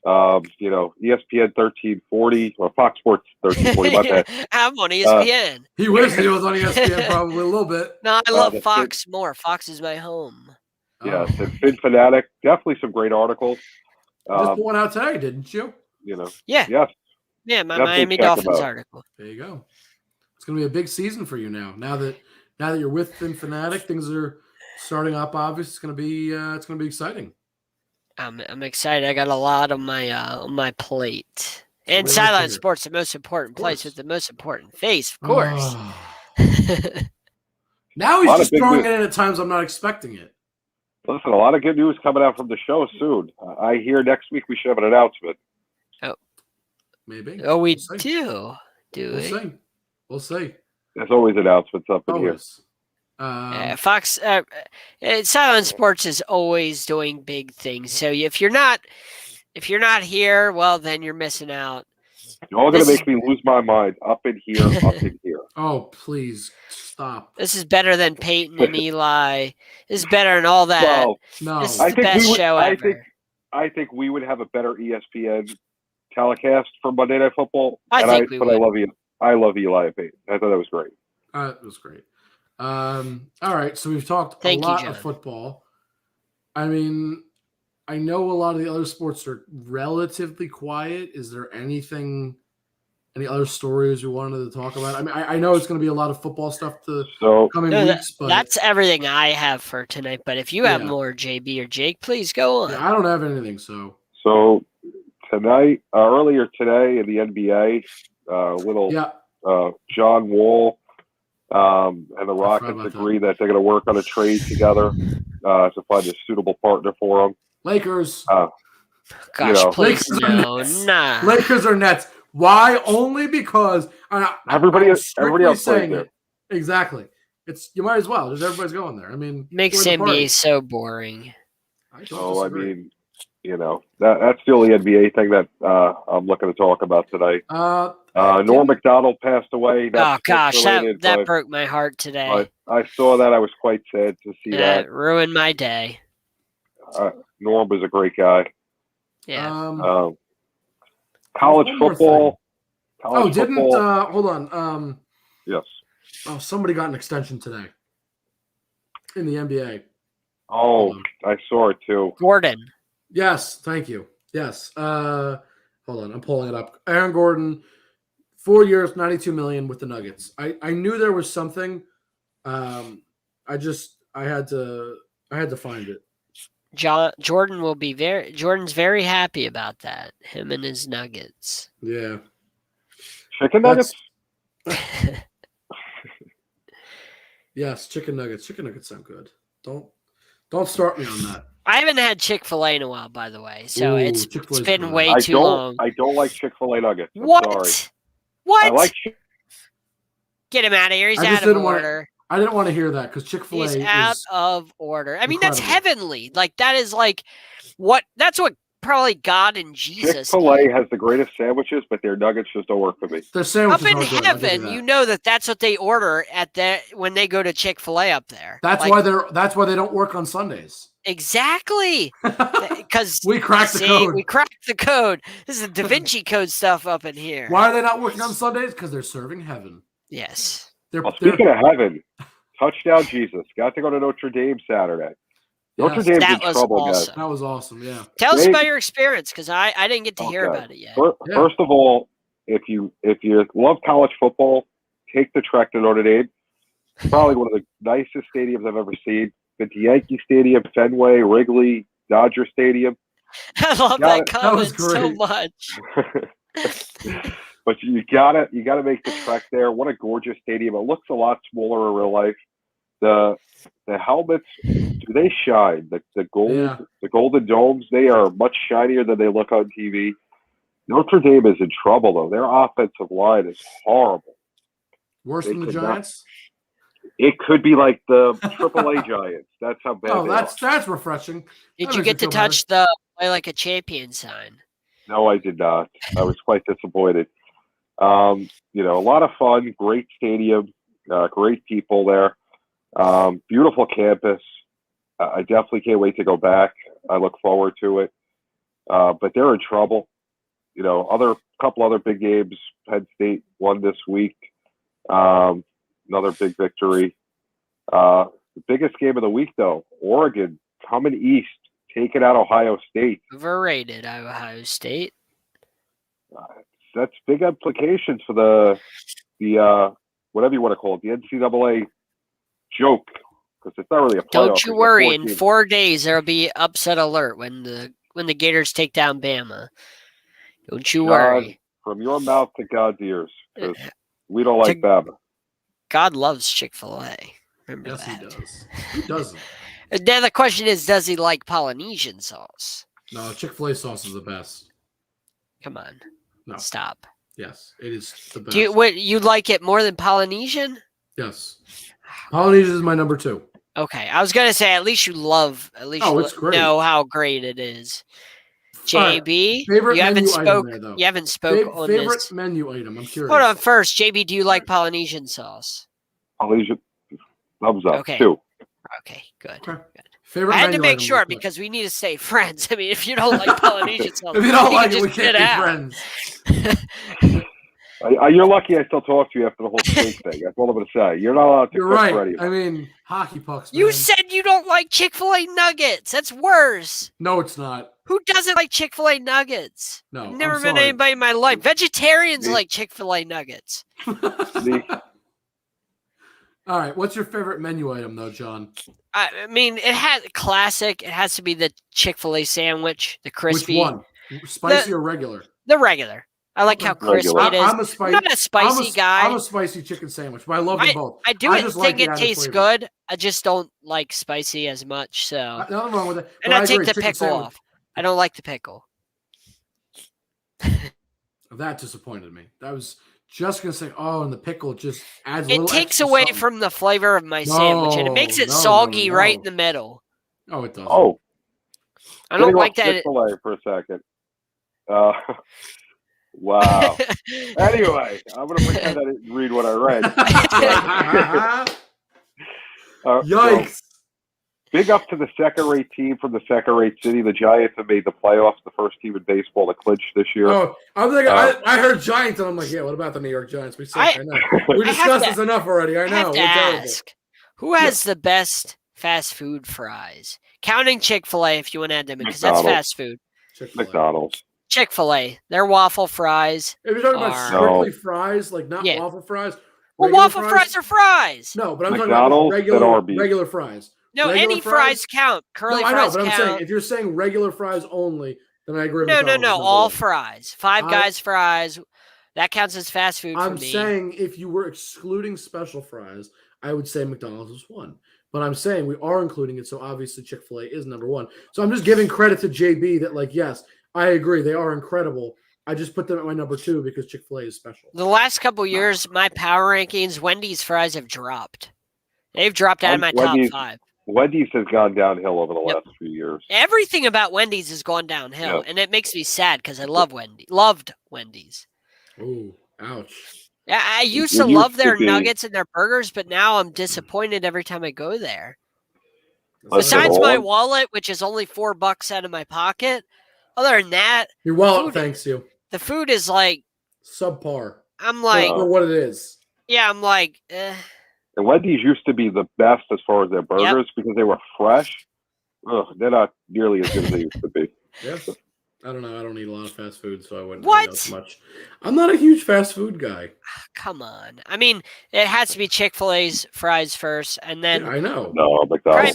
you know, ESPN 1340 or Fox Sports 1340. My bad. I'm on ESPN. He wished he was on ESPN probably a little bit. No, I love Fox more. Fox is my home. Yes, and Fin Fanatic. Definitely some great articles. Just put one out today, didn't you? You know. Yeah. Yes. Yeah, my Miami Dolphins article. There you go. It's going to be a big season for you now. Now that you're with Fin Fanatic, things are starting up. Obviously, it's going to be exciting. I'm excited. I got a lot on my plate. And Sideline Sports, the most important place with the most important face, of course. Now he's just throwing it in at times I'm not expecting it. Listen, a lot of good news coming out from the show soon. I hear next week we should have an announcement. Oh. Maybe. Oh, we do. We'll see. There's always announcements up in here. Fox, Sideline Sports is always doing big things. So if you're not here, well, then you're missing out. You're all going to make me lose my mind. Up in here, up in here. Oh, please stop. This is better than Peyton and Eli. This is better than all that. No. This is the best show ever. I think we would have a better ESPN telecast for Monday Night Football. I think we would. I love you. I love Eli and Peyton. I thought that was great. It was great. All right, so we've talked a lot of football. I mean, I know a lot of the other sports are relatively quiet. Is there any other stories you wanted to talk about? I mean, I know it's going to be a lot of football stuff coming weeks, but that's everything I have for tonight. But if you have more, JB or Jake, please go on. Yeah, I don't have anything. So tonight, earlier today in the NBA, John Wall and the Rockets agree that they're going to work on a trade together to find a suitable partner for them. Lakers. Please no. Nah. Lakers or Nets. Why? Only because everybody else saying it. Exactly. You might as well. Just everybody's going there. I mean, makes NBA so boring. That's the only NBA thing that I'm looking to talk about today. Norm Macdonald passed away. That's that broke my heart today. But I saw that. I was quite sad to see that. It ruined my day. Norm was a great guy. Yeah. College football. Hold on. Yes. Oh, somebody got an extension today in the NBA. Oh, I saw it too. Gordon. Yes, thank you. Yes. Hold on, I'm pulling it up. Aaron Gordon, 4 years, $92 million with the Nuggets. I knew there was something. I had to find it. Jordan's very happy about that. Him and his Nuggets. Yeah. Chicken nuggets? Yes, chicken nuggets. Chicken nuggets sound good. Don't start me on that. I haven't had Chick-fil-A in a while, by the way, so it's been way too long. I don't like Chick-fil-A nuggets. What? Sorry. What? Get him out of here. He's out of order. I didn't want to hear that because Chick-fil-A is out of order. I mean, that's incredible. heavenly. Like, that is like what? That's what probably God and Jesus. Chick-fil-A has the greatest sandwiches, but their nuggets just don't work for me. Their sandwiches up in heaven, you know that's what they order when they go to Chick-fil-A up there. That's why they don't work on Sundays. Exactly. Because we cracked the code. We cracked the code. This is the Da Vinci Code stuff up in here. Why are they not working on Sundays? Because they're serving heaven. Yes. Speaking of heaven, touchdown Jesus. Got to go to Notre Dame Saturday. Notre Dame's in trouble, guys. That was awesome, yeah. Tell us about your experience, because I didn't get to hear about it yet. First of all, if you love college football, take the trek to Notre Dame. It's probably one of the nicest stadiums I've ever seen. Been to Yankee Stadium, Fenway, Wrigley, Dodger Stadium. I love that comment so much. But you gotta make the trek there. What a gorgeous stadium! It looks a lot smaller in real life. The helmets, do they shine? The golden domes, they are much shinier than they look on TV. Notre Dame is in trouble though. Their offensive line is horrible. Worse than the Giants? It could be like the AAA Giants. That's how bad. That's refreshing. Did you get to touch the "Play Like a Champion" sign? No, I did not. I was quite disappointed. A lot of fun, great stadium, great people there. Beautiful campus. I definitely can't wait to go back. I look forward to it. But they're in trouble. Couple other big games. Penn State won this week. Another big victory. The biggest game of the week, though, Oregon coming east, taking out Ohio State. Overrated Ohio State. That's big implications for the whatever you want to call it, the NCAA joke, because it's not really a playoff. Don't you worry. In 4 days, there'll be upset alert when the Gators take down Bama. Don't you worry. from your mouth to God's ears, because we don't like Baba. God loves Chick-fil-A. Remember yes, that. He does. Who doesn't? Now the question is, does he like Polynesian sauce? No, Chick-fil-A sauce is the best. Come on. No. Stop. Yes, it is the best. Do you like it more than Polynesian? Yes. Polynesian is my number 2. Okay. I was going to say, at least you know how great it is. JB, favorite you haven't menu spoke. item there, you haven't spoke on favorite this. menu item. I'm curious. Hold on, first, JB, do you like Polynesian sauce? Polynesian, thumbs up. Okay. 2. Okay, good. Okay. Good. Favorite I had to menu make item sure real quick. because we need to stay friends. I mean, if you don't like Polynesian sauce, if you don't like it, just we can't be friends. You're lucky I still talk to you after the whole steak thing. That's all I'm going to say. You're not allowed to You're cook right. for anyone. I mean, hockey pucks. You man. said you don't like Chick-fil-A nuggets. That's worse. No, it's not. Who doesn't like Chick-fil-A nuggets? No, I've never I'm met sorry. anybody in my life. Vegetarians like Chick-fil-A nuggets. All right. What's your favorite menu item, though, John? I mean, it has classic. It has to be the Chick-fil-A sandwich, the crispy. Which one? Spicy or regular? The regular. I like how crispy it is. I'm not a spicy guy. I'm a spicy chicken sandwich, but I love them both. I think it tastes good. I just don't like spicy as much. So nothing wrong with it. And I take the pickle off. I don't like the pickle. That disappointed me. I was just gonna say, and the pickle just adds a little. It takes away from the flavor of my sandwich, and it makes it soggy right in the middle. Oh, it does. Oh, I don't like that. Chick-fil-A for a second. Wow. Anyway, I'm going to pretend I didn't read what I read. Yikes. Big up to the second-rate team from the second-rate city. The Giants have made the playoffs, the first team in baseball to clinch this year. Oh, I'm thinking, I heard Giants, and I'm like, yeah, what about the New York Giants? We discussed this enough already. I know. We're ask, who has the best fast food fries? Counting Chick-fil-A if you want to add them in, because that's fast food. McDonald's. Chick-fil-A, their waffle fries. If you're talking about strictly fries, like not waffle fries. Well, waffle fries are fries. No, but I'm talking about regular fries. No, any fries count. Curly fries count. I'm saying if you're saying regular fries only, then I agree with No, all fries. Five Guys fries. That counts as fast food for me. I'm saying if you were excluding special fries, I would say McDonald's was 1. But I'm saying we are including it, so obviously Chick-fil-A is number 1. So I'm just giving credit to JB that, like, yes, I agree. They are incredible. I just put them at my number 2 because Chick-fil-A is special. The last couple of years, my power rankings, Wendy's fries have dropped. They've dropped out of my top 5. Wendy's has gone downhill over the last few years. Everything about Wendy's has gone downhill, and it makes me sad because I loved Wendy's. Ooh, ouch. Yeah, I used to love their nuggets and their burgers, but now I'm disappointed every time I go there. Besides my wallet, which is only $4 out of my pocket, other than that, your wallet thanks you. The food is like subpar. I'm like for what it is. Yeah, I'm like. The Wendy's used to be the best as far as their burgers because they were fresh. Ugh, they're not nearly as good as they used to be. Yeah. I don't know. I don't eat a lot of fast food, so I wouldn't know as much. I'm not a huge fast food guy. Come on. I mean, it has to be Chick-fil-A's fries first, and then I know. No, McDonald's.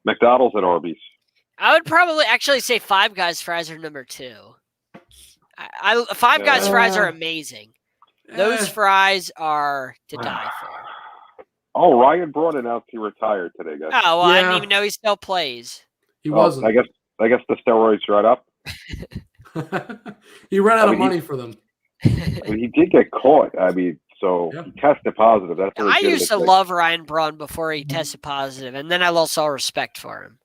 McDonald's and Arby's. I would probably actually say Five Guys fries are number 2. Five Guys fries are amazing. Those fries are to die for. Oh, Ryan Braun announced he retired today, guys. Oh, well, I didn't even know he still plays. He wasn't. I guess the steroids dried up. He ran out of money for them. He did get caught. I mean, so he tested positive. That's I used to love Ryan Braun before he tested positive, and then I lost all respect for him.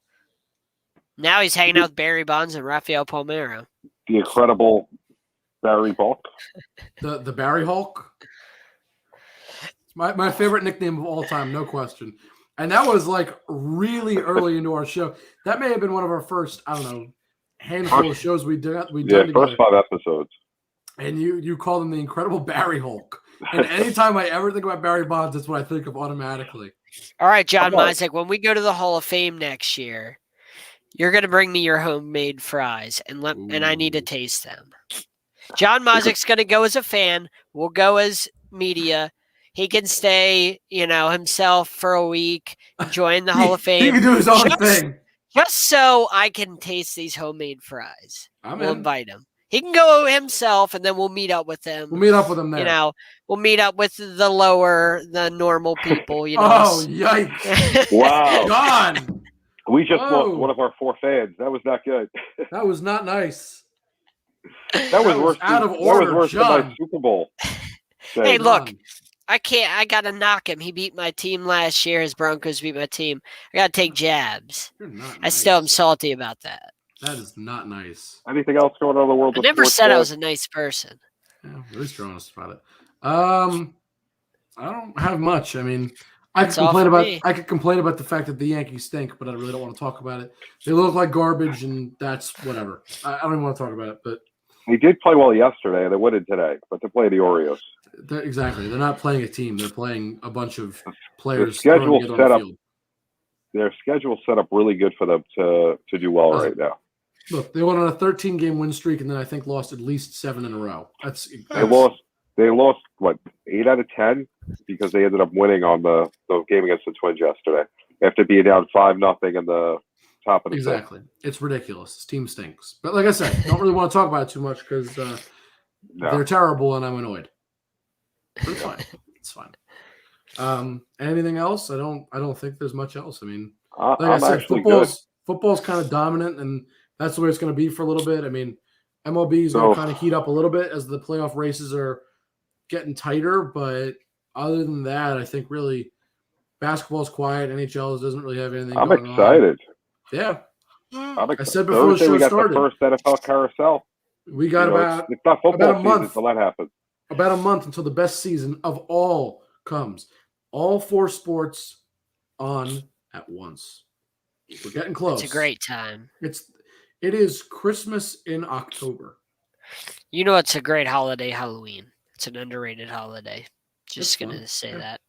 Now he's hanging out with Barry Bonds and Rafael Palmeiro. The incredible Barry Hulk. The Barry Hulk. It's my favorite nickname of all time, no question. And that was like really early into our show. That may have been one of our first, I don't know, handful of shows we did together. First 5 episodes. And you call him the incredible Barry Hulk. And anytime I ever think about Barry Bonds, that's what I think of automatically. All right, John Mizek, when we go to the Hall of Fame next year, you're going to bring me your homemade fries, and I need to taste them. John Mizek's going to go as a fan. We'll go as media. He can stay, himself for a week, enjoying the Hall of Fame. He can do his own thing. Just so I can taste these homemade fries. We'll invite him. He can go himself, and then we'll meet up with him. We'll meet up with him there. You know, we'll meet up with the normal people. You know. Oh, yikes! Wow, John, we just lost one of our 4 fans. That was not good. That was not nice. That was worse. Out of order, that was worse John. than my Super Bowl. Hey, look, I can't. I gotta knock him. He beat my team last year. His Broncos beat my team. I gotta take jabs. You're not I nice. still am salty about that. That is not nice. Anything else going on in the world? I never said I was a nice person. Yeah, at least you're honest about it. I don't have much. I mean, I could complain about the fact that the Yankees stink, but I really don't want to talk about it. They look like garbage, and that's whatever. I don't even want to talk about it. But they did play well yesterday. They won today, but they're playing the Orioles. Exactly. They're not playing a team. They're playing a bunch of players. Their schedule set up really good for them to do well right now. Look, they went on a 13-game win streak, and then I think lost at least 7 in a row. They lost what 8 out of 10 because they ended up winning on the game against the Twins yesterday after being down 5-0 in the top of the exactly. Fifth. It's ridiculous. This team stinks. But like I said, don't really want to talk about it too much because they're terrible, and I'm annoyed. But it's fine. It's fine. Anything else? I don't think there's much else. I mean, like I said, football's kind of dominant, and that's the way it's going to be for a little bit. I mean, MLB is going to kind of heat up a little bit as the playoff races are getting tighter. But other than that, I think really basketball's quiet. NHL doesn't really have anything going on. I'm excited. Yeah. I said before the show we got started. The first NFL carousel. We got it's not football about a month until that happens. About a month until the best season of all comes. All 4 sports on at once. We're getting close. It's a great time. It is Christmas in October. You know it's a great holiday, Halloween. It's an underrated holiday. Just going to say that.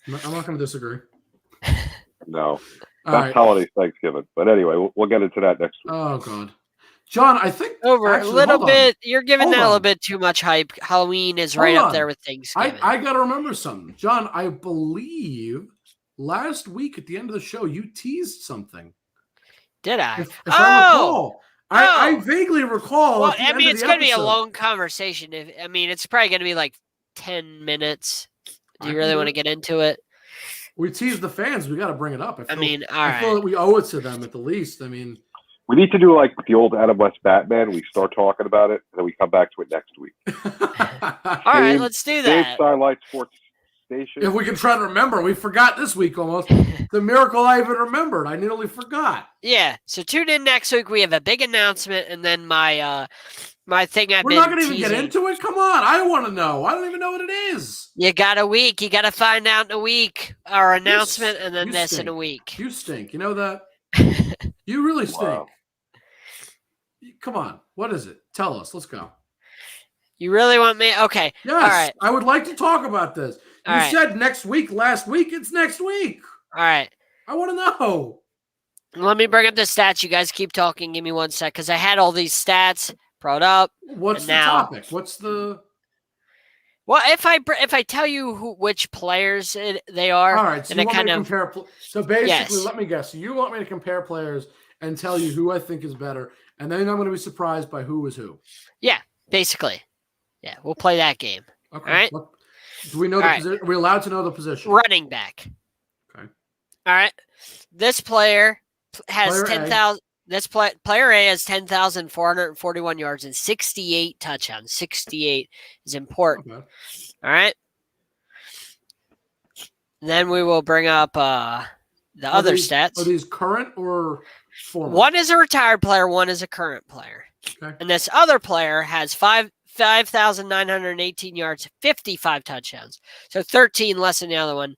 I'm not going to disagree. No. That's holiday Thanksgiving. But anyway, we'll get into that next week. Oh, God. John, I think a little bit. You're giving that a little bit too much hype. Halloween is right up there with Thanksgiving. I got to remember something. John, I believe last week at the end of the show, you teased something. Did I? If I recall. I vaguely recall. Well, I mean, it's going to be a long conversation. It's probably going to be like 10 minutes. Do you really want to get into it? We teased the fans. We got to bring it up. I feel that we owe it to them at the least. I mean, we need to do like the old Adam West Batman. We start talking about it, and then we come back to it next week. All right, let's do that. Sideline Sports Station. If we can try to remember, we forgot this week almost. The miracle I even remembered. I nearly forgot. Yeah. So tune in next week. We have a big announcement, and then my thing I've We're been not going to teasing. even get into it? Come on. I want to know. I don't even know what it is. You got a week. You got to find out in a week. Our announcement, and then this stink. in a week. You stink. You know that? You really stink. Wow. Come on. What is it? Tell us. Let's go. You really want me? Okay. Yes. All right. I would like to talk about this. You said next week, last week. It's next week. All right. I want to know. Let me bring up the stats. You guys keep talking. Give me 1 sec, because I had all these stats brought up. What's the topic? What's the? Well, if I tell you which players they are, all right. So you want me to compare? So basically, let me guess. You want me to compare players and tell you who I think is better, and then I'm going to be surprised by who is who. Yeah, basically. Yeah, we'll play that game. Okay. All right. Do we know the position? Are we allowed to know the position? Running back. Okay. All right. This player has 10,000. This player A has 10,441 yards and 68 touchdowns. 68 is important. Okay. All right. Then we will bring up the other stats. Are these current or former? One is a retired player. One is a current player. Okay. And this other player has 5,918 yards, 55 touchdowns. So 13 less than the other one.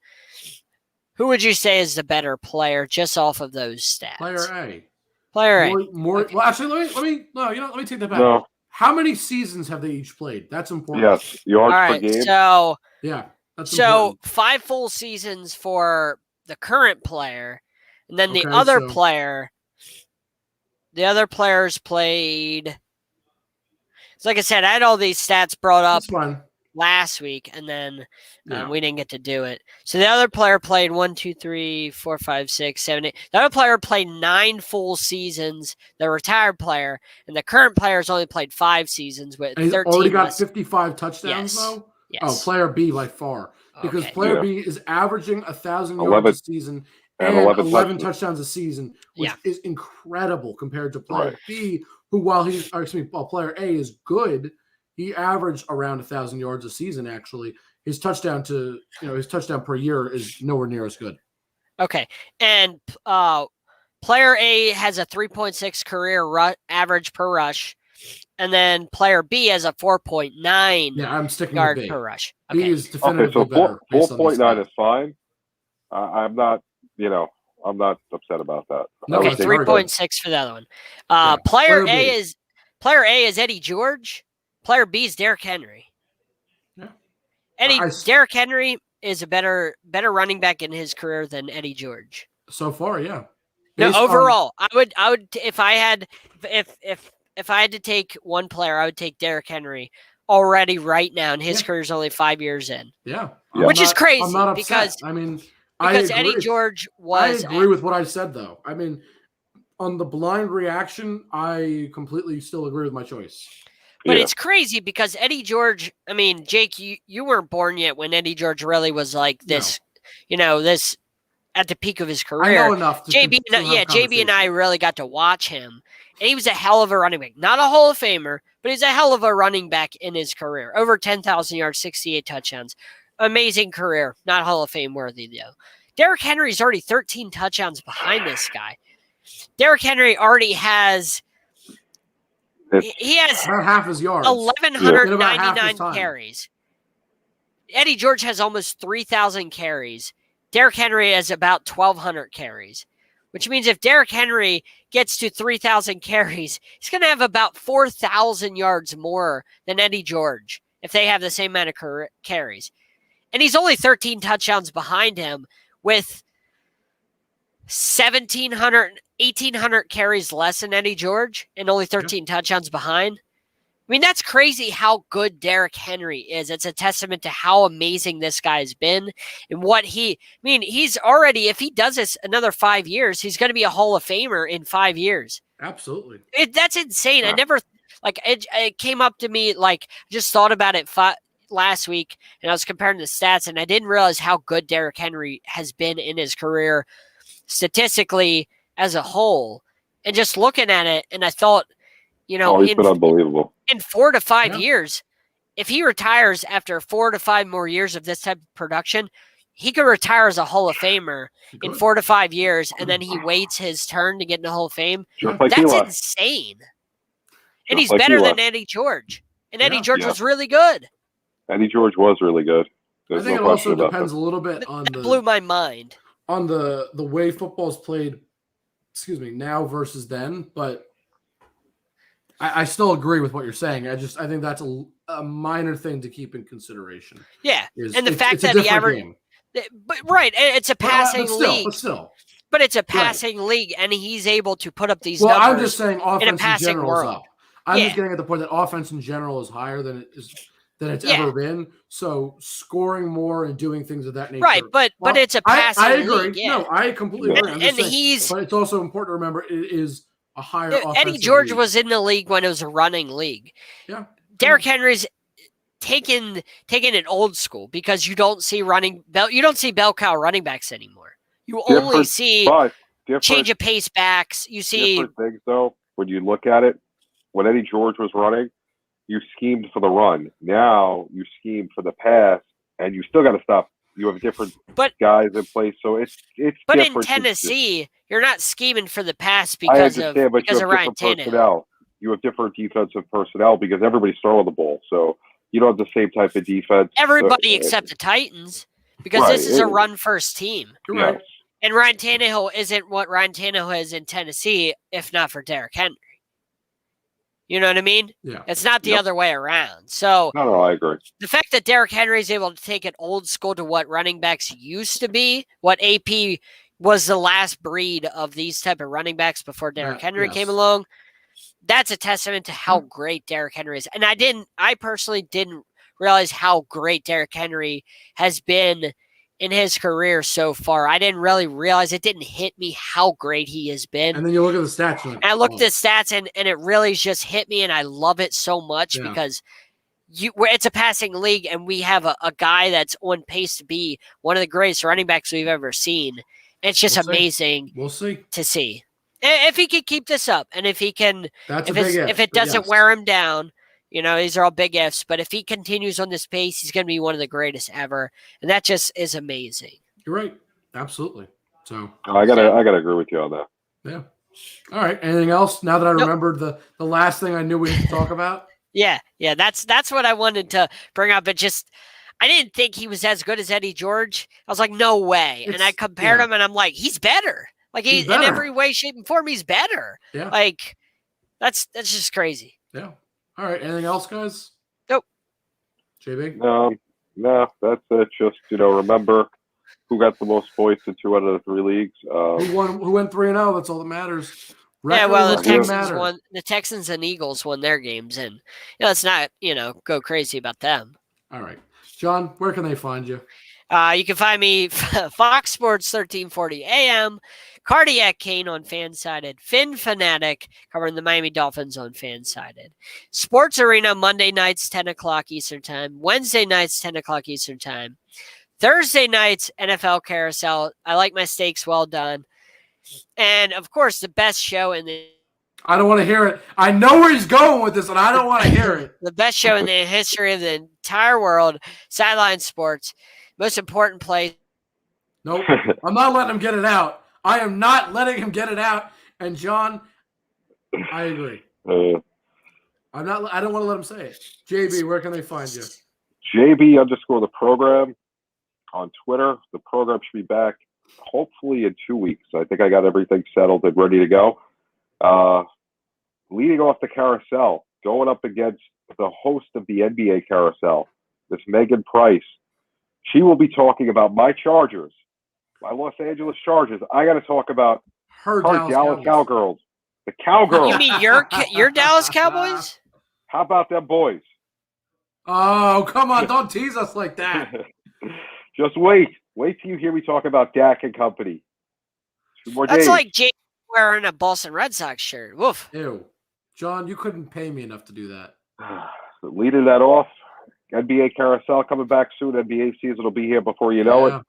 Who would you say is the better player just off of those stats? Player A. Player A. Okay. Well, actually, let me take that back. No. How many seasons have they each played? That's important. Yes, yards per game. So yeah, that's important. 5 full seasons for the current player, and then the other players played. So like I said, I had all these stats brought up. That's fine. last week, and then we didn't get to do it. So the other player played 1, 2, 3, 4, 5, 6, 7, 8. The other player played 9 full seasons, the retired player, and the current player has only played 5 seasons with 13. He's already got 55 touchdowns, though? Yes. Oh, player B by far. Because player B is averaging 1,000 yards a season and 11 touchdowns a season, which is incredible compared to player B, who while player A is good, he averaged around 1,000 yards a season. Actually, his touchdown per year is nowhere near as good. Okay, and player A has a 3.6 career average per rush, and then player B has a 4.9. Yeah, I'm sticking yard with B. per rush. B is definitively better. 4.9 is fine. I'm not, I'm not upset about that. Okay, 3.6 for the other one. Player A is Eddie George. Player B is Derrick Henry. Yeah. Derrick Henry is a better running back in his career than Eddie George. So far, yeah. No, overall, I would if I had to take one player, I would take Derrick Henry already right now, and his career is only 5 years in. Yeah. Which is crazy. I'm not upset. Because Eddie George was. I agree with what I said, though. I mean, on the blind reaction, I completely still agree with my choice. But it's crazy because Eddie George, Jake, you weren't born yet when Eddie George really was like this, this at the peak of his career. I know enough. JB and I really got to watch him. And he was a hell of a running back. Not a Hall of Famer, but he's a hell of a running back in his career. Over 10,000 yards, 68 touchdowns. Amazing career. Not Hall of Fame worthy, though. Derrick Henry's already 13 touchdowns behind this guy. Derrick Henry already has... He has about half his yards. 1,199 carries. Eddie George has almost 3,000 carries. Derrick Henry has about 1,200 carries, which means if Derrick Henry gets to 3,000 carries, he's going to have about 4,000 yards more than Eddie George if they have the same amount of carries. And he's only 13 touchdowns behind him with 1,800 carries less than Eddie George and only 13 touchdowns behind. That's crazy how good Derrick Henry is. It's a testament to how amazing this guy's been and what he's already, if he does this another 5 years, he's going to be a Hall of Famer in 5 years. Absolutely. That's insane. I never, it came up to me, just thought about it last week and I was comparing the stats and I didn't realize how good Derrick Henry has been in his career statistically as a whole, and just looking at it, and I thought, he's been unbelievable. In 4 to 5 years, if he retires after 4 to 5 more years of this type of production, he could retire as a Hall of Famer in 4 to 5 years, and then he waits his turn to get in the Hall of Fame. That's insane. And he's better than Eddie George. And Eddie George was really good. Eddie George was really good. I think it also depends a little bit on that blew my mind. On the way football's played, now versus then, but I still agree with what you're saying. I think that's a minor thing to keep in consideration. Yeah, and the fact that the average, it's a passing league. But it's a passing league, and he's able to put up these numbers. I'm just saying offense in a passing in general is up. I'm just getting at the point that offense in general is higher than it's ever been. So scoring more and doing things of that nature. Right, but it's a passing I agree. league. No, I completely agree. But it's also important to remember it is a higher offensive Eddie George league. was in the league when it was a running league. Yeah. Derrick Henry's taken it old school because you don't see bell cow running backs anymore. You only see change of pace backs. You see different things though. When you look at it, when Eddie George was running, you schemed for the run. Now you scheme for the pass, and you still got to stop. You have different guys in place, so it's. But different. In Tennessee, you're not scheming for the pass because of Ryan Tannehill. You have different defensive personnel because everybody's throwing the ball, so you don't have the same type of defense. Everybody except the Titans, because this is a run-first team. Yes. And Ryan Tannehill isn't what Ryan Tannehill is in Tennessee, if not for Derrick Henry. You know what I mean? Yeah. It's not the other way around. So no, I agree. The fact that Derrick Henry is able to take it old school to what running backs used to be, what AP was the last breed of these type of running backs before Derrick Henry came along, that's a testament to how great Derrick Henry is. And I personally didn't realize how great Derrick Henry has been in his career so far. I didn't really realize, it didn't hit me how great he has been. And then you look at the stats. Like, and I looked at stats, and it really just hit me, and I love it so much because it's a passing league, and we have a guy that's on pace to be one of the greatest running backs we've ever seen. And it's just amazing to see. If he can keep this up, and if he can, if it doesn't wear him down, these are all big ifs, but if he continues on this pace, he's going to be one of the greatest ever. And that just is amazing. You're right. Absolutely. So I gotta agree with you on that. Yeah. All right. Anything else? Now that I remembered the last thing I knew we had to talk about. Yeah. That's what I wanted to bring up. It just, I didn't think he was as good as Eddie George. I was like, no way. And I compared him, and I'm like, he's better. Like he's in every way, shape, and form, he's better. Yeah. Like that's just crazy. Yeah. All right. Anything else, guys? Nope. JB? No, that's it. Just, remember who got the most points in 2 out of the 3 leagues. Who went 3-0? That's all that matters. The Texans and Eagles won their games, and let's not, go crazy about them. All right. John, where can they find you? You can find me Fox Sports 1340 AM, Cardiac Kane on Fansided, Finn Fanatic covering the Miami Dolphins on Fansided, Sports Arena Monday nights 10 o'clock Eastern Time, Wednesday nights 10 o'clock Eastern Time, Thursday nights NFL Carousel. I like my steaks well done, and of course the best show in the. I don't want to hear it. I know where he's going with this, and I don't want to hear it. The best show in the history of the entire world, Sideline Sports. Most important place. Nope. I'm not letting him get it out. I am not letting him get it out. And John, I agree. I don't want to let him say it. JB, where can they find you? JB_the program on Twitter. The program should be back hopefully in 2 weeks. I think I got everything settled and ready to go. Leading off the carousel, going up against the host of the NBA carousel, Miss Megan Price. She will be talking about my Chargers, my Los Angeles Chargers. I got to talk about her Dallas Cowgirls. The Cowgirls. You mean your Dallas Cowboys? How about them boys? Oh, come on. Don't tease us like that. Just wait. Wait till you hear me talk about Dak and company. 2 more days. That's like Jake wearing a Boston Red Sox shirt. Woof. Ew. John, you couldn't pay me enough to do that. Leading that off, NBA carousel coming back soon. NBA season will be here before you know it.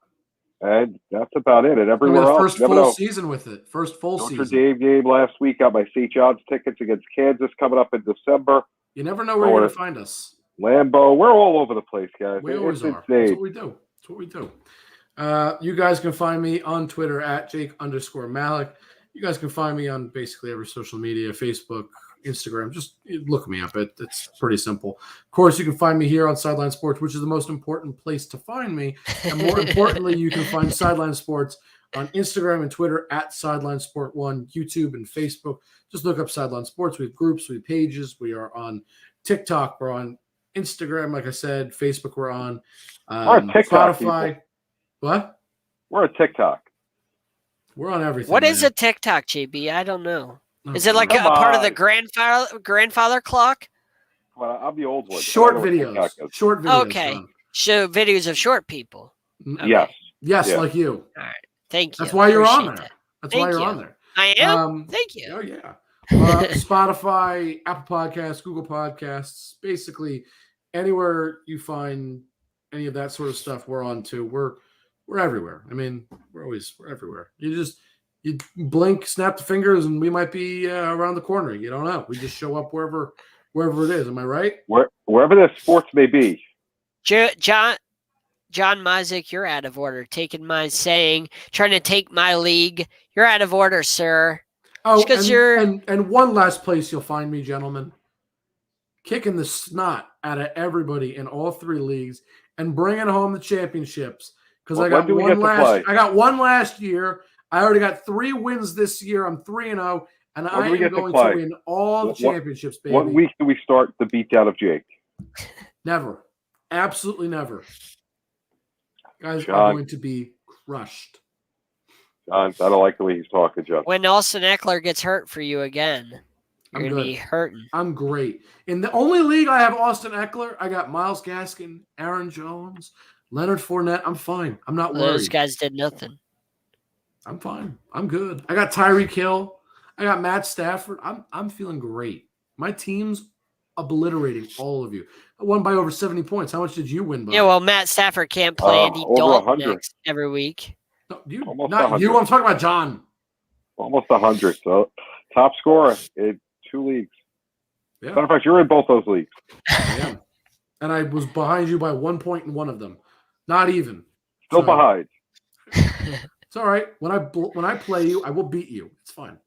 And that's about it. And everywhere else. First full season with it. First full season. Notre Dame game last week. Got my St. John's tickets against Kansas coming up in December. You never know where you're going to find us. Lambeau. We're all over the place, guys. We always are. That's what we do. That's what we do. You guys can find me on Twitter at Jake_Malik. You guys can find me on basically every social media, Facebook, Instagram. Just look me up. It's pretty simple. Of course, you can find me here on Sideline Sports, which is the most important place to find me. And more importantly, you can find Sideline Sports on Instagram and Twitter at Sideline Sport 1, YouTube and Facebook. Just look up Sideline Sports. We have groups, we have pages. We are on TikTok. We're on Instagram, like I said. Facebook, we're on. We're on TikTok, Spotify. People. What? We're on TikTok. We're on everything. What is a TikTok, JB? I don't know. Is it like a part of the grandfather clock? Well, I'm the old one. Short videos. Short videos. Okay. So videos of short people. Okay. Yes, like you. All right. Thank you. That's why you're on there. That's why you're on there. I am? Thank you. Oh, yeah. Spotify, Apple Podcasts, Google Podcasts, basically anywhere you find any of that sort of stuff, we're on too. We're everywhere. I mean, we're everywhere. You blink, snap the fingers, and we might be around the corner. You don't know. We just show up wherever it is. Am I right? Wherever the sports may be. John Mizik, you're out of order. Taking my saying, trying to take my league. You're out of order, sir. Oh, and one last place you'll find me, gentlemen, kicking the snot out of everybody in all 3 leagues and bringing home the championships. Because I got one last year. I already got 3 wins this year. I'm 3-0, and I am going to win all the championships, baby. What week do we start the beatdown of Jake? Never. Absolutely never. Guys are going to be crushed. John, I don't like the way he's talking, John. When Austin Eckler gets hurt for you again. You're going to be hurting. I'm great. In the only league I have Austin Eckler, I got Myles Gaskin, Aaron Jones, Leonard Fournette. I'm fine. I'm not worried. Those guys did nothing. I'm fine. I'm good. I got Tyreek Hill. I got Matt Stafford. I'm feeling great. My team's obliterating all of you. I won by over 70 points. How much did you win by? Yeah, well, Matt Stafford can't play Andy Dalton every week. No, not you. I'm talking about John. Almost 100. So top scorer in 2 leagues. Yeah. Matter of fact, you're in both those leagues. I am. And I was behind you by 1 point in one of them. Not even. Still behind. It's all right. When I play you, I will beat you. It's fine.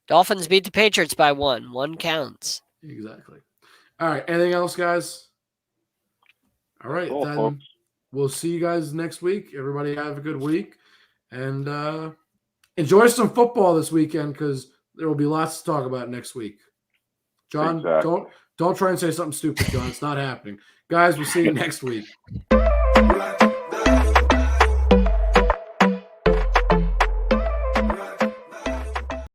Dolphins beat the Patriots by 1. 1 counts. Exactly. All right. Anything else, guys? All right. Cool, then folks. We'll see you guys next week. Everybody have a good week. And enjoy some football this weekend because there will be lots to talk about next week. John, don't try and say something stupid, John. It's not happening. Guys, we'll see you next week.